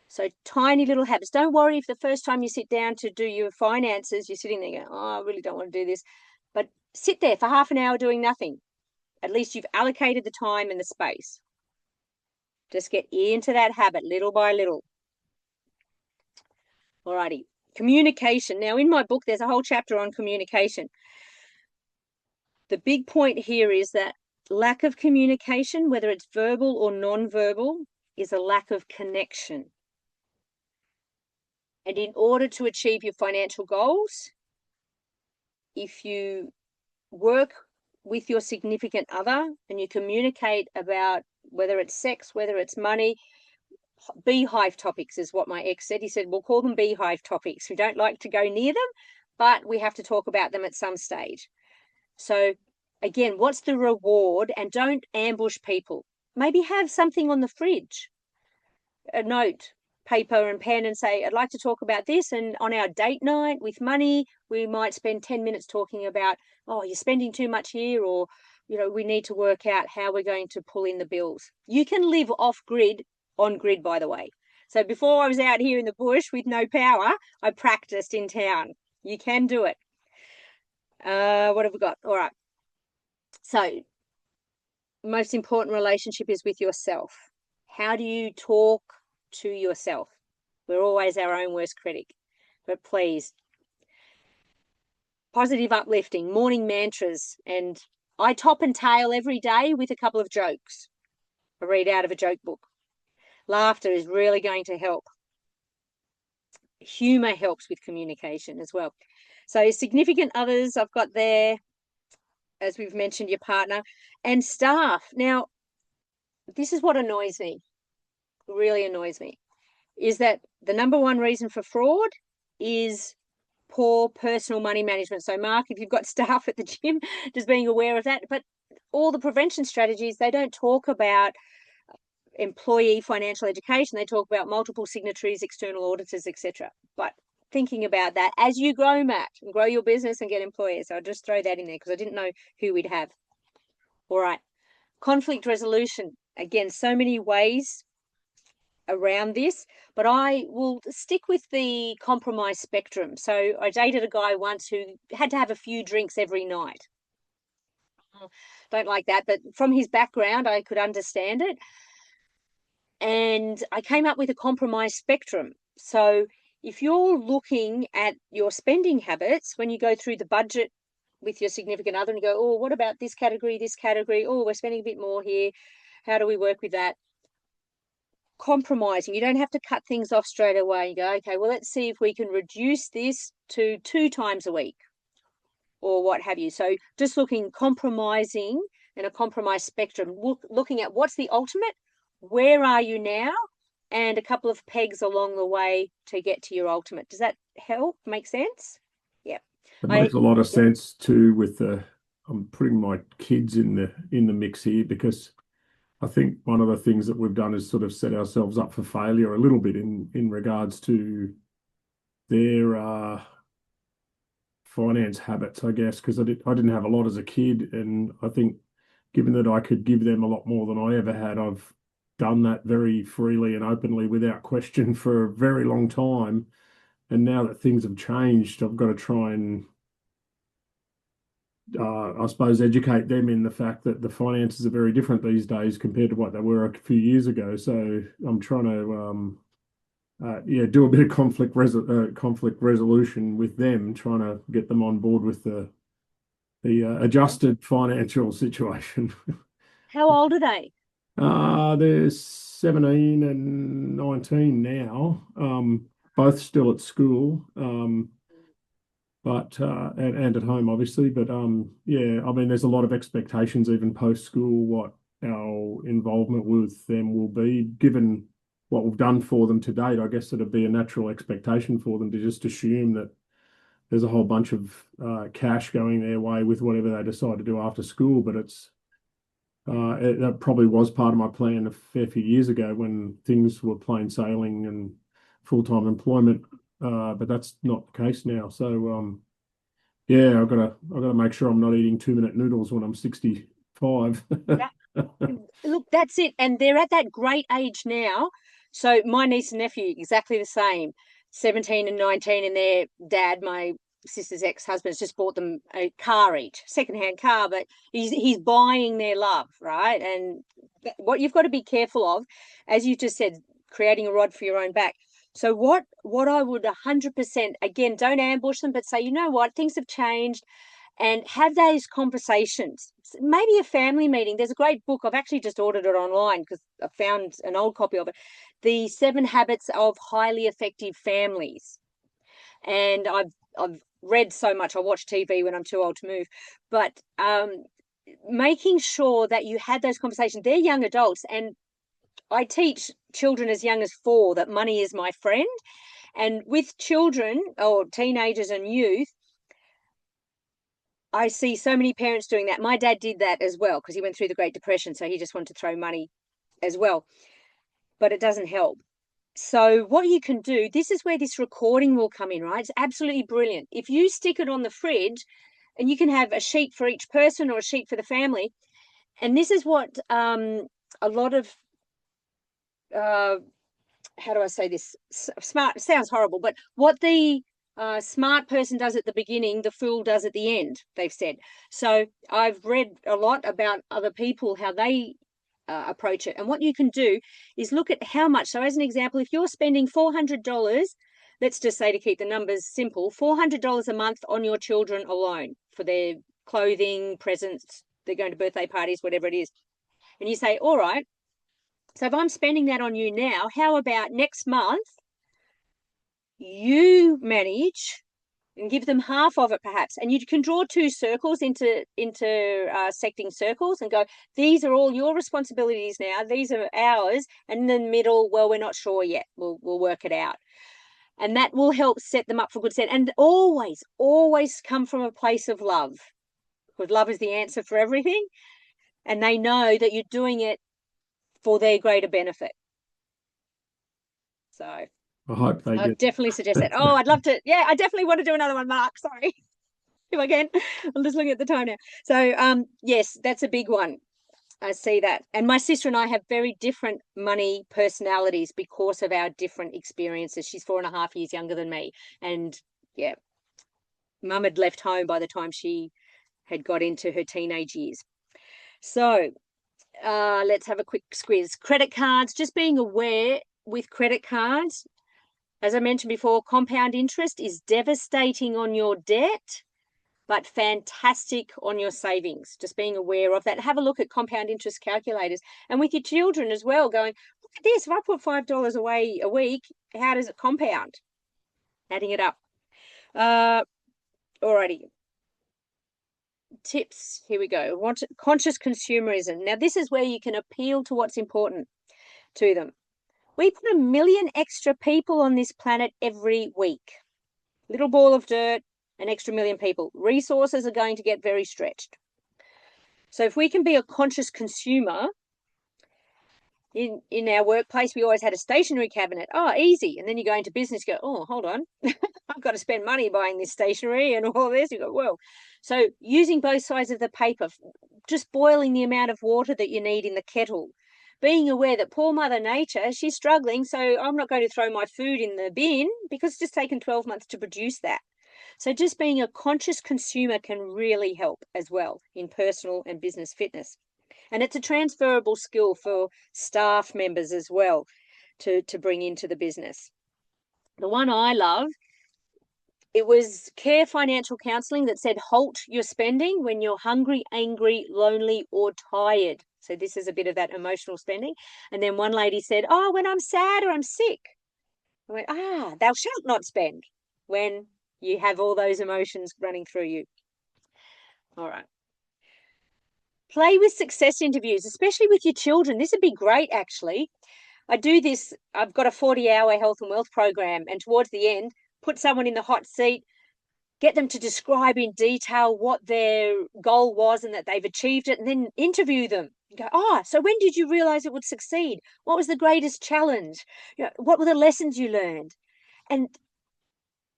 So tiny little habits. Don't worry if the first time you sit down to do your finances, you're sitting there going, oh, I really don't want to do this. But sit there for half an hour doing nothing. At least you've allocated the time and the space. Just get into that habit little by little. Alrighty. Communication. Now, in my book, there's a whole chapter on communication. The big point here is that lack of communication, whether it's verbal or non-verbal, is a lack of connection. And in order to achieve your financial goals, if you work with your significant other and you communicate about whether it's sex, whether it's money, beehive topics is what my ex said. He said, we'll call them beehive topics. We don't like to go near them, but we have to talk about them at some stage. So again, what's the reward? And don't ambush people. Maybe have something on the fridge, a note, paper and pen, and say, I'd like to talk about this. And on our date night with money, we might spend 10 minutes talking about, oh, you're spending too much here, or, we need to work out how we're going to pull in the bills. You can live off grid, on grid, by the way. So before I was out here in the bush with no power, I practiced in town. You can do it. What have we got? All right. So most important relationship is with yourself. How do you talk to yourself? We're always our own worst critic, but please, positive uplifting, morning mantras, and I top and tail every day with a couple of jokes. I read out of a joke book. Laughter is really going to help. Humor helps with communication as well. So significant others, I've got there, as we've mentioned, your partner and staff. Now, this is what annoys me, really annoys me, is that the number one reason for fraud is poor personal money management. So Mark, if you've got staff at the gym, just being aware of that. But all the prevention strategies, they don't talk about employee financial education. They talk about multiple signatories, external auditors, etc. But thinking about that as you grow, Matt, and grow your business and get employers. So I'll just throw that in there because I didn't know who we'd have. All right. Conflict resolution. Again, so many ways around this, but I will stick with the compromise spectrum. So I dated a guy once who had to have a few drinks every night. Don't like that, but from his background, I could understand it. And I came up with a compromise spectrum. So if you're looking at your spending habits, when you go through the budget with your significant other and you go, oh, what about this category? Oh, we're spending a bit more here. How do we work with that? Compromising. You don't have to cut things off straight away. You go, okay, well, let's see if we can reduce this to 2 times a week or what have you. So just compromising and a compromise spectrum, looking at what's the ultimate, where are you now, and a couple of pegs along the way to get to your ultimate. Does that help? Make sense? Yeah. It makes a lot of sense too with I'm putting my kids in the mix here because I think one of the things that we've done is sort of set ourselves up for failure a little bit in regards to their finance habits, I guess, because I didn't have a lot as a kid, and I think given that I could give them a lot more than I ever had, I've done that very freely and openly without question for a very long time. And now that things have changed, I've got to try and I suppose educate them in the fact that the finances are very different these days compared to what they were a few years ago. So I'm trying to do a bit of conflict resolution with them, trying to get them on board with the adjusted financial situation. How old are they? They're 17 and 19 now, both still at school, but and at home obviously. But yeah, I mean, there's a lot of expectations even post school what our involvement with them will be, given what we've done for them to date. I guess it'd be a natural expectation for them to just assume that there's a whole bunch of cash going their way with whatever they decide to do after school. But that probably was part of my plan a fair few years ago when things were plain sailing and full-time employment. But that's not the case now. So yeah, I've gotta make sure I'm not eating 2-minute noodles when I'm 65. Look, that's it. And they're at that great age now. So my niece and nephew, exactly the same, 17 and 19, and their dad, my sister's ex-husband's just bought them a car each, secondhand car, but he's buying their love, right? And what you've got to be careful of, as you just said, creating a rod for your own back. So what I would 100%, again, don't ambush them, but say, you know what, things have changed, and have those conversations. Maybe a family meeting. There's a great book. I've actually just ordered it online because I found an old copy of it. The 7 Habits of Highly Effective Families. And I've read so much. I watch TV when I'm too old to move. But making sure that you had those conversations. They're young adults, and I teach children as young as 4 that money is my friend. And with children or teenagers and youth, I see so many parents doing that. My dad did that as well because he went through the Great Depression, so he just wanted to throw money as well. But it doesn't help. So what you can do, this is where this recording will come in, right? It's absolutely brilliant. If you stick it on the fridge, and you can have a sheet for each person or a sheet for the family, and this is what a lot of how do I say this? Smart sounds horrible, but what the smart person does at the beginning, the fool does at the end, they've said. So I've read a lot about other people, how they approach it. And what you can do is look at how much. So as an example, if you're spending $400, let's just say, to keep the numbers simple, $400 a month on your children alone for their clothing, presents, they're going to birthday parties, whatever it is. And you say, all right, so if I'm spending that on you now, how about next month you manage and give them half of it perhaps, and you can draw 2 circles into secting circles and go, these are all your responsibilities now, these are ours, and in the middle, well, we're not sure yet, we'll work it out. And that will help set them up for good set. And always come from a place of love, because love is the answer for everything, and they know that you're doing it for their greater benefit. So I hope they I get. definitely suggest that. Oh, I'd love to. Yeah, I definitely want to do another one, Mark. Sorry. If I can. I'm just looking at the time now. So yes, that's a big one. I see that. And my sister and I have very different money personalities because of our different experiences. She's 4.5 years younger than me. And yeah, Mum had left home by the time she had got into her teenage years. So let's have a quick squiz. Credit cards, just being aware with credit cards. As I mentioned before, compound interest is devastating on your debt, but fantastic on your savings. Just being aware of that. Have a look at compound interest calculators. And with your children as well, going, look at this. If I put $5 away a week, how does it compound? Adding it up. Alrighty. Tips. Here we go. Conscious consumerism. Now, this is where you can appeal to what's important to them. We put 1 million extra people on this planet every week. Little ball of dirt, an extra 1 million people. Resources are going to get very stretched. So if we can be a conscious consumer, in our workplace, we always had a stationery cabinet. Oh, easy. And then you go into business, you go, oh, hold on. I've got to spend money buying this stationery and all this. You go, well, so using both sides of the paper, just boiling the amount of water that you need in the kettle, being aware that poor Mother Nature, she's struggling, so I'm not going to throw my food in the bin because it's just taken 12 months to produce that. So just being a conscious consumer can really help as well in personal and business fitness. And it's a transferable skill for staff members as well to bring into the business. The one I love, it was Care Financial Counselling that said, halt your spending when you're hungry, angry, lonely, or tired. So this is a bit of that emotional spending. And then one lady said, oh, when I'm sad or I'm sick. I went, thou shalt not spend when you have all those emotions running through you. All right. Play with success interviews, especially with your children. This would be great, actually. I do this. I've got a 40-hour health and wealth program, and towards the end, put someone in the hot seat, get them to describe in detail what their goal was and that they've achieved it, and then interview them. Go, so when did you realize it would succeed? What was the greatest challenge? What were the lessons you learned? And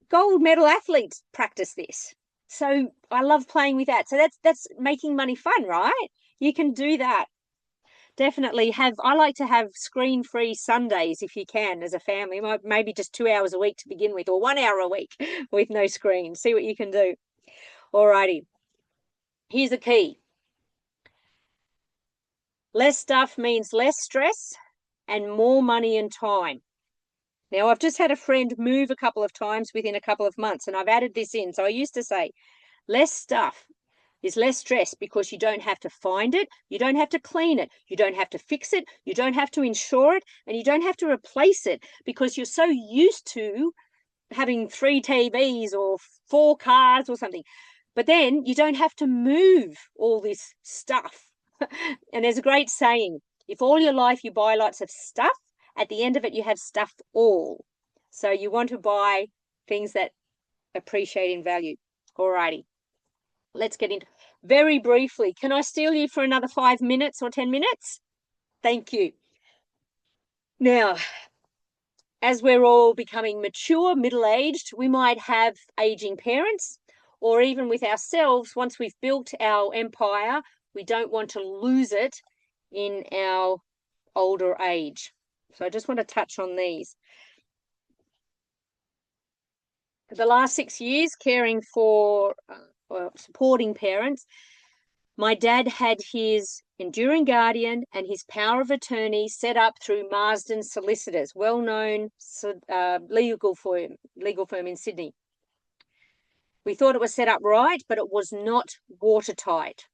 gold medal athletes practice this. So I love playing with that. So that's making money fun, right? You can do that. Definitely I like to have screen-free Sundays if you can as a family, maybe just 2 hours a week to begin with, or 1 hour a week with no screen. See what you can do. Alrighty. Here's the key. Less stuff means less stress and more money and time. Now, I've just had a friend move a couple of times within a couple of months, and I've added this in. So I used to say, less stuff is less stress because you don't have to find it, you don't have to clean it, you don't have to fix it, you don't have to insure it, and you don't have to replace it because you're so used to having 3 TVs or 4 cars or something. But then you don't have to move all this stuff. And there's a great saying, if all your life you buy lots of stuff, at the end of it, you have stuff all. So you want to buy things that appreciate in value. Alrighty. Let's get into very briefly. Can I steal you for another 5 minutes or 10 minutes? Thank you. Now, as we're all becoming mature, middle-aged, we might have aging parents, or even with ourselves, once we've built our empire, we don't want to lose it in our older age. So I just want to touch on these. For the last 6 years, caring for supporting parents, my dad had his enduring guardian and his power of attorney set up through Marsden Solicitors, well-known legal firm in Sydney. We thought it was set up right, but it was not watertight.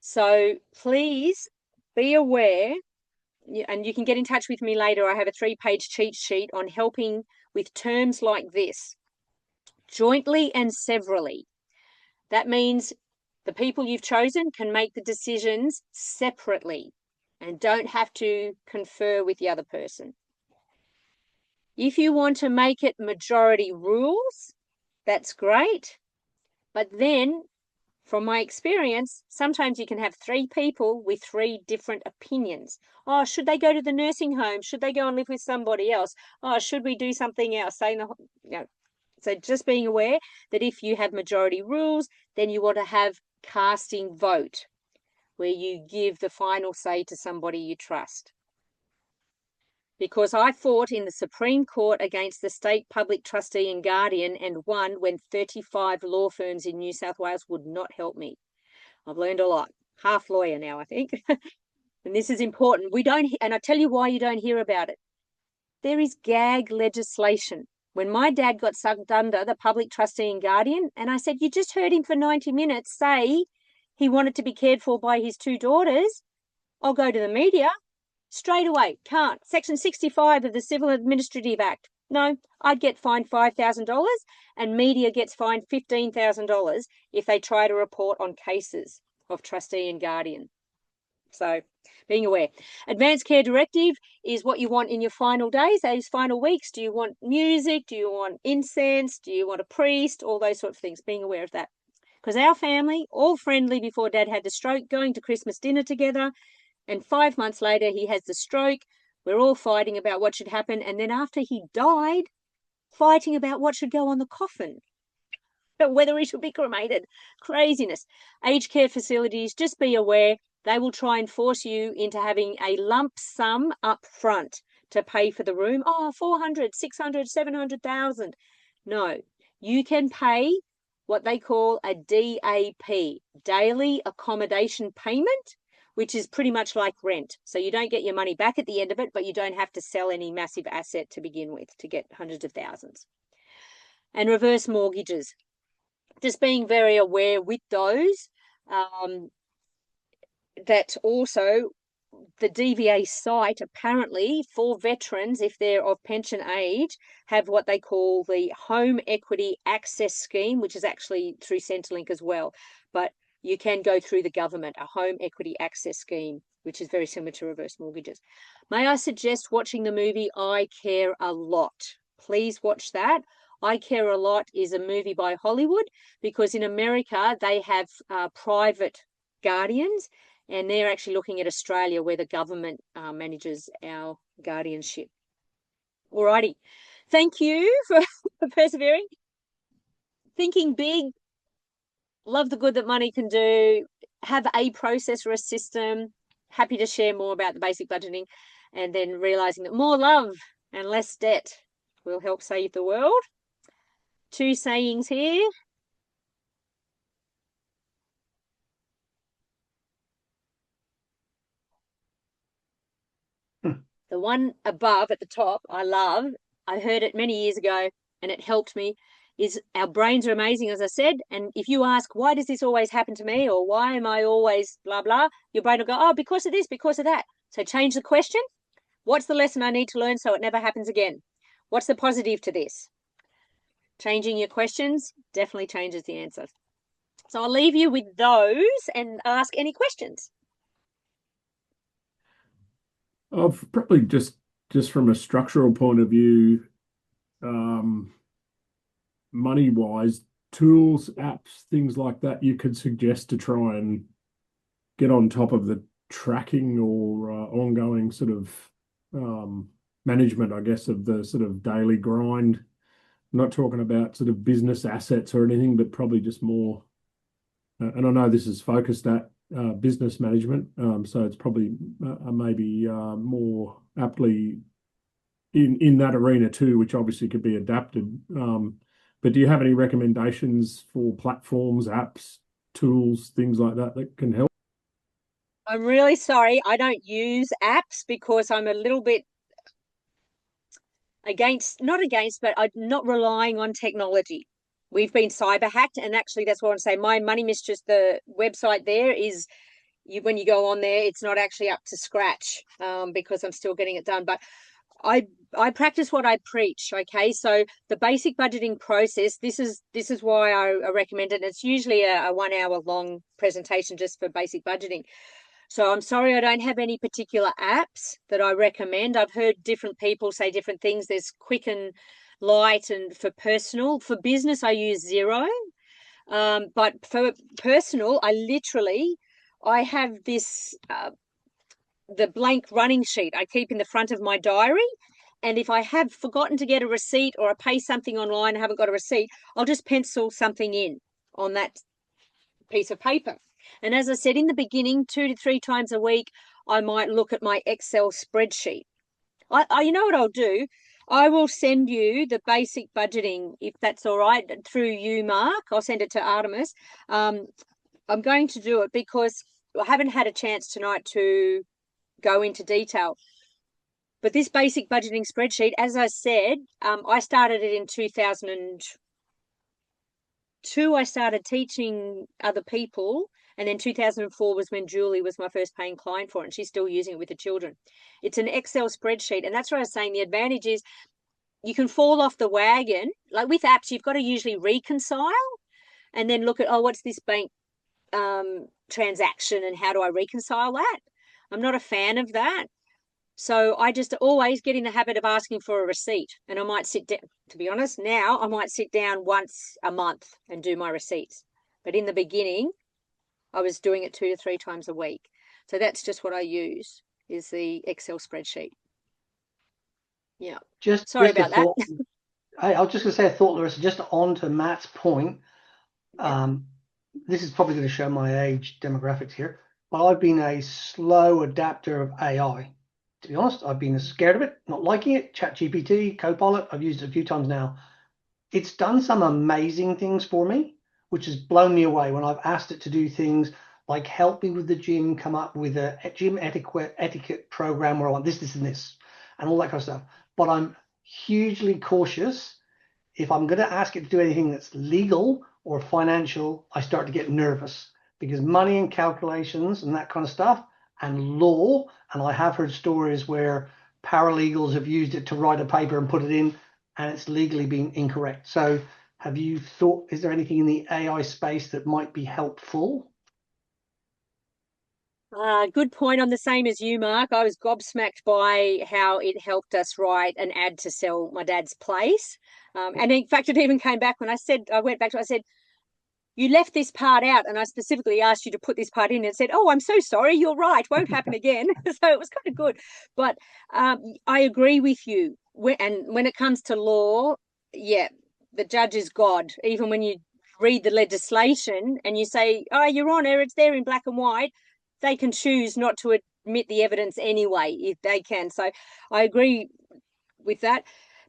So please be aware, and you can get in touch with me later. I have a 3-page cheat sheet on helping with terms like this. Jointly and severally. That means the people you've chosen can make the decisions separately and don't have to confer with the other person. If you want to make it majority rules, that's great. But then, from my experience, sometimes you can have 3 people with 3 different opinions. Oh, should they go to the nursing home? Should they go and live with somebody else? Oh, should we do something else? So just being aware that if you have majority rules, then you want to have casting vote, where you give the final say to somebody you trust. Because I fought in the Supreme Court against the state public trustee and guardian and won when 35 law firms in New South Wales would not help me. I've learned a lot. Half lawyer now, I think. And this is important. And I tell you why you don't hear about it. There is gag legislation. When my dad got sucked under the public trustee and guardian, and I said, you just heard him for 90 minutes say he wanted to be cared for by his 2 daughters. I'll go to the media. Straight away, can't. Section 65 of the Civil Administrative Act. No, I'd get fined $5,000 and media gets fined $15,000 if they try to report on cases of trustee and guardian. So being aware. Advanced Care Directive is what you want in your final days, those final weeks. Do you want music? Do you want incense? Do you want a priest? All those sort of things. Being aware of that. Because our family, all friendly before Dad had the stroke, going to Christmas dinner together, and 5 months later he has the stroke. We're all fighting about what should happen. And then after he died, fighting about what should go on the coffin. Whether he should be cremated. Craziness. Aged care facilities, just be aware. They will try and force you into having a lump sum up front to pay for the room. Oh, 400, 600, 700,000. No, you can pay what they call a DAP, daily accommodation payment, which is pretty much like rent. So you don't get your money back at the end of it, but you don't have to sell any massive asset to begin with to get hundreds of thousands. And reverse mortgages. Just being very aware with those. that also the DVA site, apparently for veterans, if they're of pension age, have what they call the Home Equity Access Scheme, which is actually through Centrelink as well. But you can go through the government, a Home Equity Access Scheme, which is very similar to reverse mortgages. May I suggest watching the movie I Care a Lot? Please watch that. I Care a Lot is a movie by Hollywood, because in America they have private guardians, and they're actually looking at Australia, where the government manages our guardianship. Alrighty. Thank you for persevering. Thinking big. Love the good that money can do. Have a process or a system. Happy to share more about the basic budgeting, and then realizing that more love and less debt will help save the world. 2 sayings here. The one above at the top, I love. I heard it many years ago and it helped me, is our brains are amazing, as I said. And if you ask, why does this always happen to me? Or why am I always blah, blah? Your brain will go, oh, because of this, because of that. So change the question. What's the lesson I need to learn so it never happens again? What's the positive to this? Changing your questions definitely changes the answer. So I'll leave you with those and ask any questions. I've probably just from a structural point of view, money wise, tools, apps, things like that, you could suggest to try and get on top of the tracking or ongoing sort of management, I guess, of the sort of daily grind. I'm not talking about sort of business assets or anything, but probably just more. And I know this is focused at business management, so it's probably maybe more aptly in that arena too, which obviously could be adapted. But do you have any recommendations for platforms, apps, tools, things like that that can help? I'm really sorry. I don't use apps because I'm a little bit not against, but I'm not relying on technology. We've been cyber hacked, and actually that's what I'm saying. My Money Mistress, the website there is, when you go on there, it's not actually up to scratch because I'm still getting it done. But I practice what I preach. Okay, so the basic budgeting process. This is why I recommend it. It's usually a 1 hour long presentation just for basic budgeting. So I'm sorry I don't have any particular apps that I recommend. I've heard different people say different things. There's Quick and Light, and for personal. For business, I use Xero. But for personal, I have this, the blank running sheet I keep in the front of my diary. And if I have forgotten to get a receipt, or I pay something online and haven't got a receipt, I'll just pencil something in on that piece of paper. And as I said in the beginning, 2 to 3 times a week, I might look at my Excel spreadsheet. You know what I'll do? I will send you the basic budgeting, if that's all right, through you, Mark. I'll send it to Artemis. I'm going to do it because I haven't had a chance tonight to go into detail. But this basic budgeting spreadsheet, as I said, I started it in 2002. I started teaching other people, and then 2004 was when Julie was my first paying client for it, and she's still using it with the children. It's an Excel spreadsheet, and that's what I was saying. The advantage is you can fall off the wagon. Like with apps, you've got to usually reconcile and then look at, oh, what's this bank transaction and how do I reconcile that? I'm not a fan of that. So I just always get in the habit of asking for a receipt, and I might sit down, to be honest, now I might sit down once a month and do my receipts. But in the beginning, I was doing it 2 to 3 times a week. So that's just what I use, is the Excel spreadsheet. Yeah. Sorry about that. I was just going to say a thought, Larissa, just on to Matt's point. This is probably going to show my age demographics here, but I've been a slow adapter of AI. To be honest, I've been scared of it, not liking it. ChatGPT, Copilot, I've used it a few times now. It's done some amazing things for me, which has blown me away when I've asked it to do things like help me with the gym, come up with a gym etiquette program where I want this, and this, and all that kind of stuff. But I'm hugely cautious. If I'm going to ask it to do anything that's legal or financial, I start to get nervous because money and calculations and that kind of stuff and law, and I have heard stories where paralegals have used it to write a paper and put it in and it's legally been incorrect. So have you thought, is there anything in the AI space that might be helpful? Good point. On the same as you, Mark. I was gobsmacked by how it helped us write an ad to sell my dad's place. And in fact, it even came back when I went back to it, I said, you left this part out, and I specifically asked you to put this part in, and said, oh, I'm so sorry, you're right, won't happen again. So it was kind of good. But I agree with you. And when it comes to law, yeah, the judge is God. Even when you read the legislation and you say, oh, Your Honour, it's there in black and white, they can choose not to admit the evidence anyway, if they can. So I agree with that.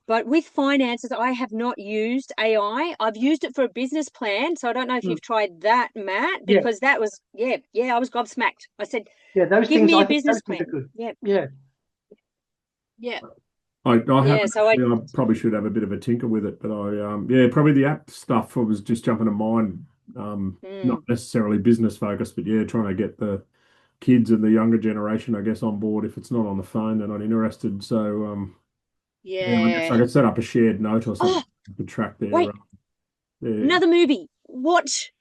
But with finances, I have not used AI. I've used it for a business plan. So I don't know if you've tried that, Matt, because that was, I was gobsmacked. I said, those give things, me I a think business those things plan. are good. Yeah. I Yeah, haven't so I probably should have a bit of a tinker with it, but probably the app stuff was just jumping to mind. Not necessarily business focused, but trying to get the kids and the younger generation, I guess, on board. If it's not on the phone, they're not interested. So I guess I could set up a shared note or something to track their. Wait, another movie. Watch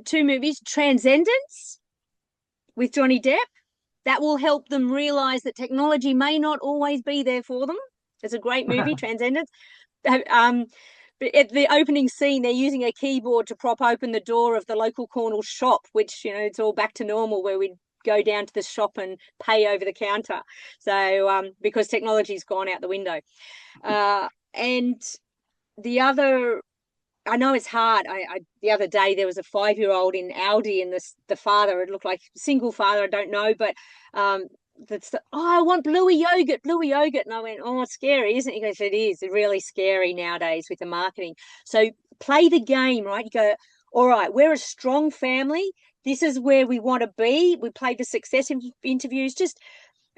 two movies. Transcendence with Johnny Depp. That will help them realize that technology may not always be there for them. It's a great movie, Transcendence. But at the opening scene, they're using a keyboard to prop open the door of the local corner shop, which, it's all back to normal, where we'd go down to the shop and pay over the counter. So because technology's gone out the window. And the other, I know it's hard. The other day there was a 5-year-old in Aldi, and the father, it looked like single father, I don't know, but I want bluey yogurt. And I went, oh, it's scary, isn't it? He goes, it is really scary nowadays with the marketing. So play the game, right? You go, all right, we're a strong family. This is where we want to be. We play the success interviews. Just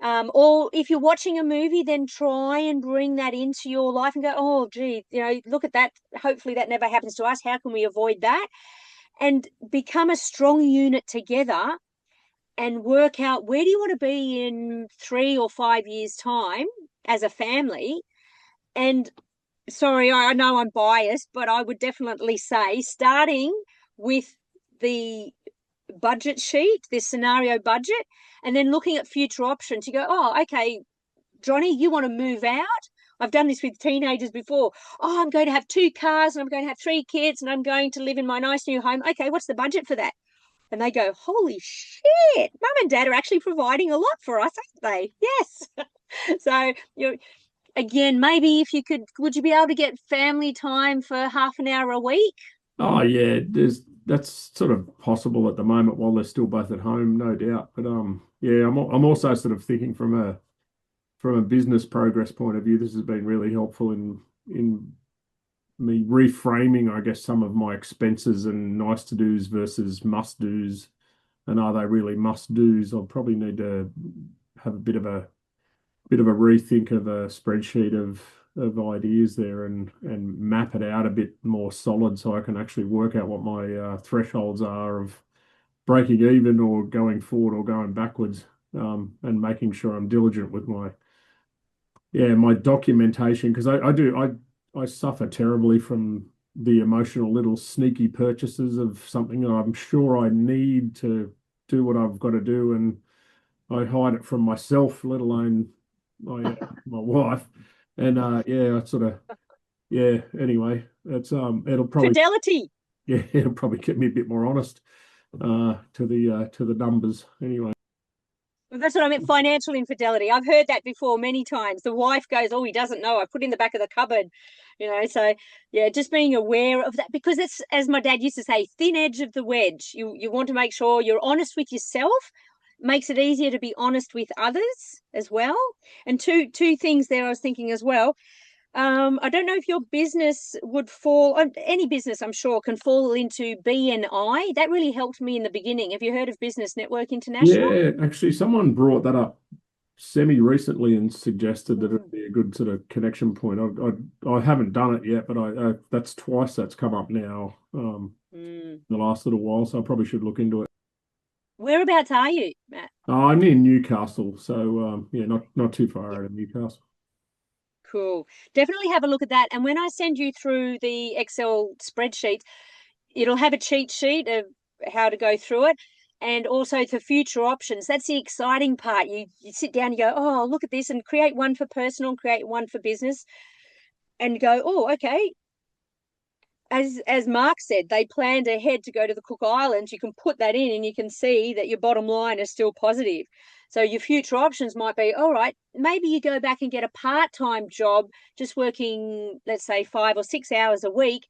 or if you're watching a movie, then try and bring that into your life and go, oh, gee, look at that. Hopefully that never happens to us. How can we avoid that? And become a strong unit together and work out, where do you want to be in 3 or 5 years' time as a family? And sorry, I know I'm biased, but I would definitely say, starting with the budget sheet, this scenario budget, and then looking at future options. You go, oh, okay, Johnny, you want to move out? I've done this with teenagers before. Oh, I'm going to have 2 cars, and I'm going to have 3 kids, and I'm going to live in my nice new home. Okay, what's the budget for that? And they go, holy shit, Mum and Dad are actually providing a lot for us, aren't they? Yes. So again, maybe if you would you be able to get family time for half an hour a week? Oh yeah, that's sort of possible at the moment while they're still both at home, no doubt. But I'm also sort of thinking from a business progress point of view. This has been really helpful in me reframing, I guess, some of my expenses and nice to do's versus must do's, and are they really must do's? I'll probably need to have a bit of a rethink of a spreadsheet of ideas there and map it out a bit more solid, so I can actually work out what my thresholds are of breaking even or going forward or going backwards, and making sure I'm diligent with my documentation, because I suffer terribly from the emotional little sneaky purchases of something that I'm sure I need to do what I've got to do, and I hide it from myself, let alone my wife. And I sort of anyway, it's it'll probably Fidelity. it'll probably get me a bit more honest to the numbers anyway. Well, that's what I meant, financial infidelity. I've heard that before many times. The wife goes, oh, he doesn't know, I put in the back of the cupboard, so just being aware of that, because it's, as my dad used to say, thin edge of the wedge. You want to make sure you're honest with yourself. Makes it easier to be honest with others as well. And two things there I was thinking as well. I don't know if your business would fall, any business I'm sure can fall into BNI. That really helped me in the beginning. Have you heard of Business Network International? Yeah, actually, someone brought that up semi recently and suggested that it'd be a good sort of connection point. I haven't done it yet, but that's twice that's come up now, in the last little while, so I probably should look into it. Whereabouts are you, Matt? I'm in Newcastle, so yeah, not too far out of Newcastle. Cool. Definitely have a look at that. And when I send you through the Excel spreadsheet, it'll have a cheat sheet of how to go through it, and also for future options. That's the exciting part. You sit down and you go, oh, look at this, and create one for personal, create one for business, and go, oh, okay. As Mark said, they planned ahead to go to the Cook Islands. You can put that in and you can see that your bottom line is still positive. So your future options might be, all right, maybe you go back and get a part-time job, just working, let's say, 5 or 6 hours a week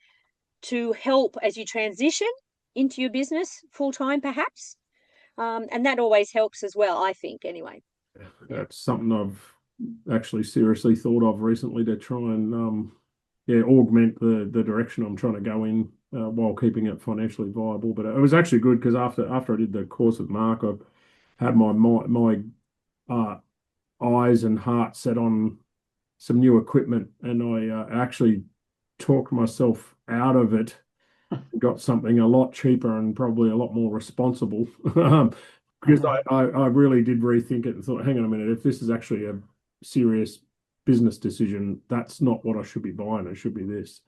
to help as you transition into your business full-time, perhaps. And that always helps as well, I think, anyway. That's something I've actually seriously thought of recently to try and yeah, augment the direction I'm trying to go in while keeping it financially viable. But it was actually good because after I did the course with Mark, I had my eyes and heart set on some new equipment, and I actually talked myself out of it. Got something a lot cheaper and probably a lot more responsible. Because I really did rethink it and thought, hang on a minute, if this is actually a serious business decision, that's not what I should be buying. It should be this.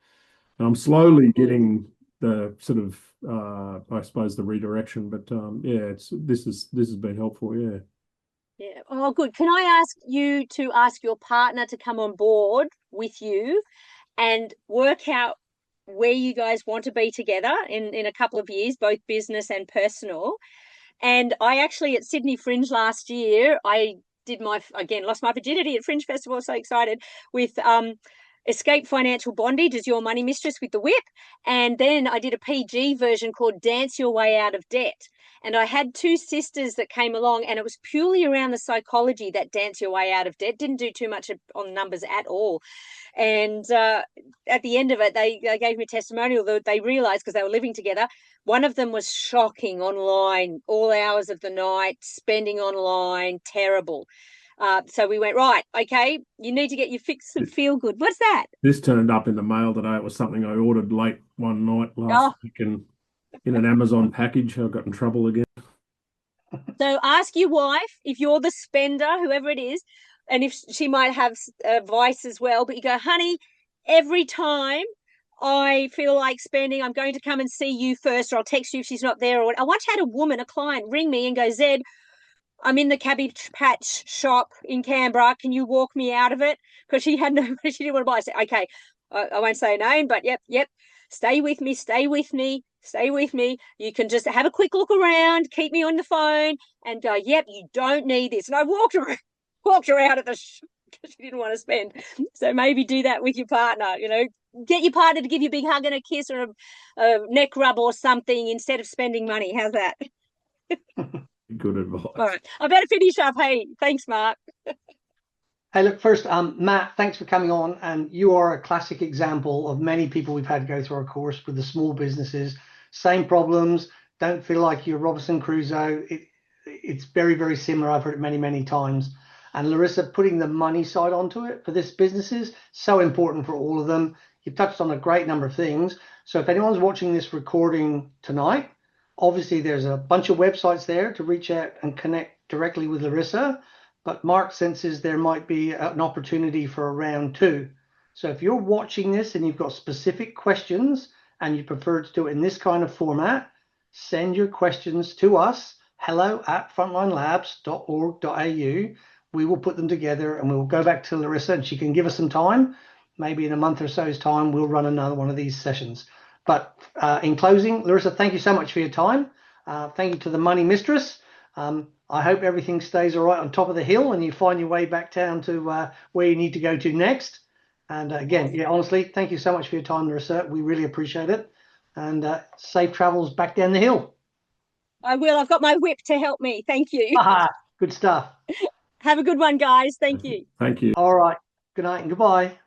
And I'm slowly getting the sort of, I suppose, the redirection. But yeah, this has been helpful. Yeah. Yeah. Oh, good. Can I ask you to ask your partner to come on board with you and work out where you guys want to be together in a couple of years, both business and personal? And I actually, at Sydney Fringe last year, I did lost my virginity at Fringe Festival. So excited with Escape Financial Bondage as Your Money Mistress with the whip. And then I did a PG version called Dance Your Way Out of Debt. And I had two sisters that came along, and it was purely around the psychology, that Dance Your Way Out of Debt. Didn't do too much on numbers at all. And at the end of it, they gave me a testimonial that they realized, because they were living together, one of them was shocking online, all hours of the night, spending online, terrible. So we went, right, okay, you need to get your fix and feel good. What's that? This turned up in the mail today. It was something I ordered late one night last week, and in an Amazon package, I got in trouble again. So ask your wife if you're the spender, whoever it is, and if she might have advice as well. But you go, honey, every time I feel like spending, I'm going to come and see you first, or I'll text you if she's not there. Or I once had a client, ring me and go, Zed, I'm in the Cabbage Patch shop in Canberra. Can you walk me out of it? Because she didn't want to buy. I said, okay, I won't say a name, but yep. Stay with me. You can just have a quick look around, keep me on the phone, and go, yep, you don't need this. And I walked her out of the shop because she didn't want to spend. So maybe do that with your partner. Get your partner to give you a big hug and a kiss, or a neck rub or something, instead of spending money. How's that? Good advice. All right. I better finish up. Hey, thanks, Mark. Hey, look, first, Matt, thanks for coming on. And you are a classic example of many people we've had go through our course with the small businesses. Same problems. Don't feel like you're Robinson Crusoe. It's very, very similar. I've heard it many, many times. And Larissa, putting the money side onto it for this business is so important for all of them. You've touched on a great number of things. So if anyone's watching this recording tonight, obviously there's a bunch of websites there to reach out and connect directly with Larissa. But Mark senses there might be an opportunity for a round two. So if you're watching this and you've got specific questions and you prefer to do it in this kind of format, send your questions to us, hello@frontlinelabs.org.au. We will put them together and we will go back to Larissa, and she can give us some time. Maybe in a month or so's time, we'll run another one of these sessions. But in closing, Larissa, thank you so much for your time. Thank you to the Money Mistress. I hope everything stays all right on top of the hill and you find your way back down to where you need to go to next. And again, yeah, honestly, thank you so much for your time, Larissa. We really appreciate it. And safe travels back down the hill. I will. I've got my whip to help me. Thank you. Good stuff. Have a good one, guys. Thank you. Thank you. All right. Good night and goodbye.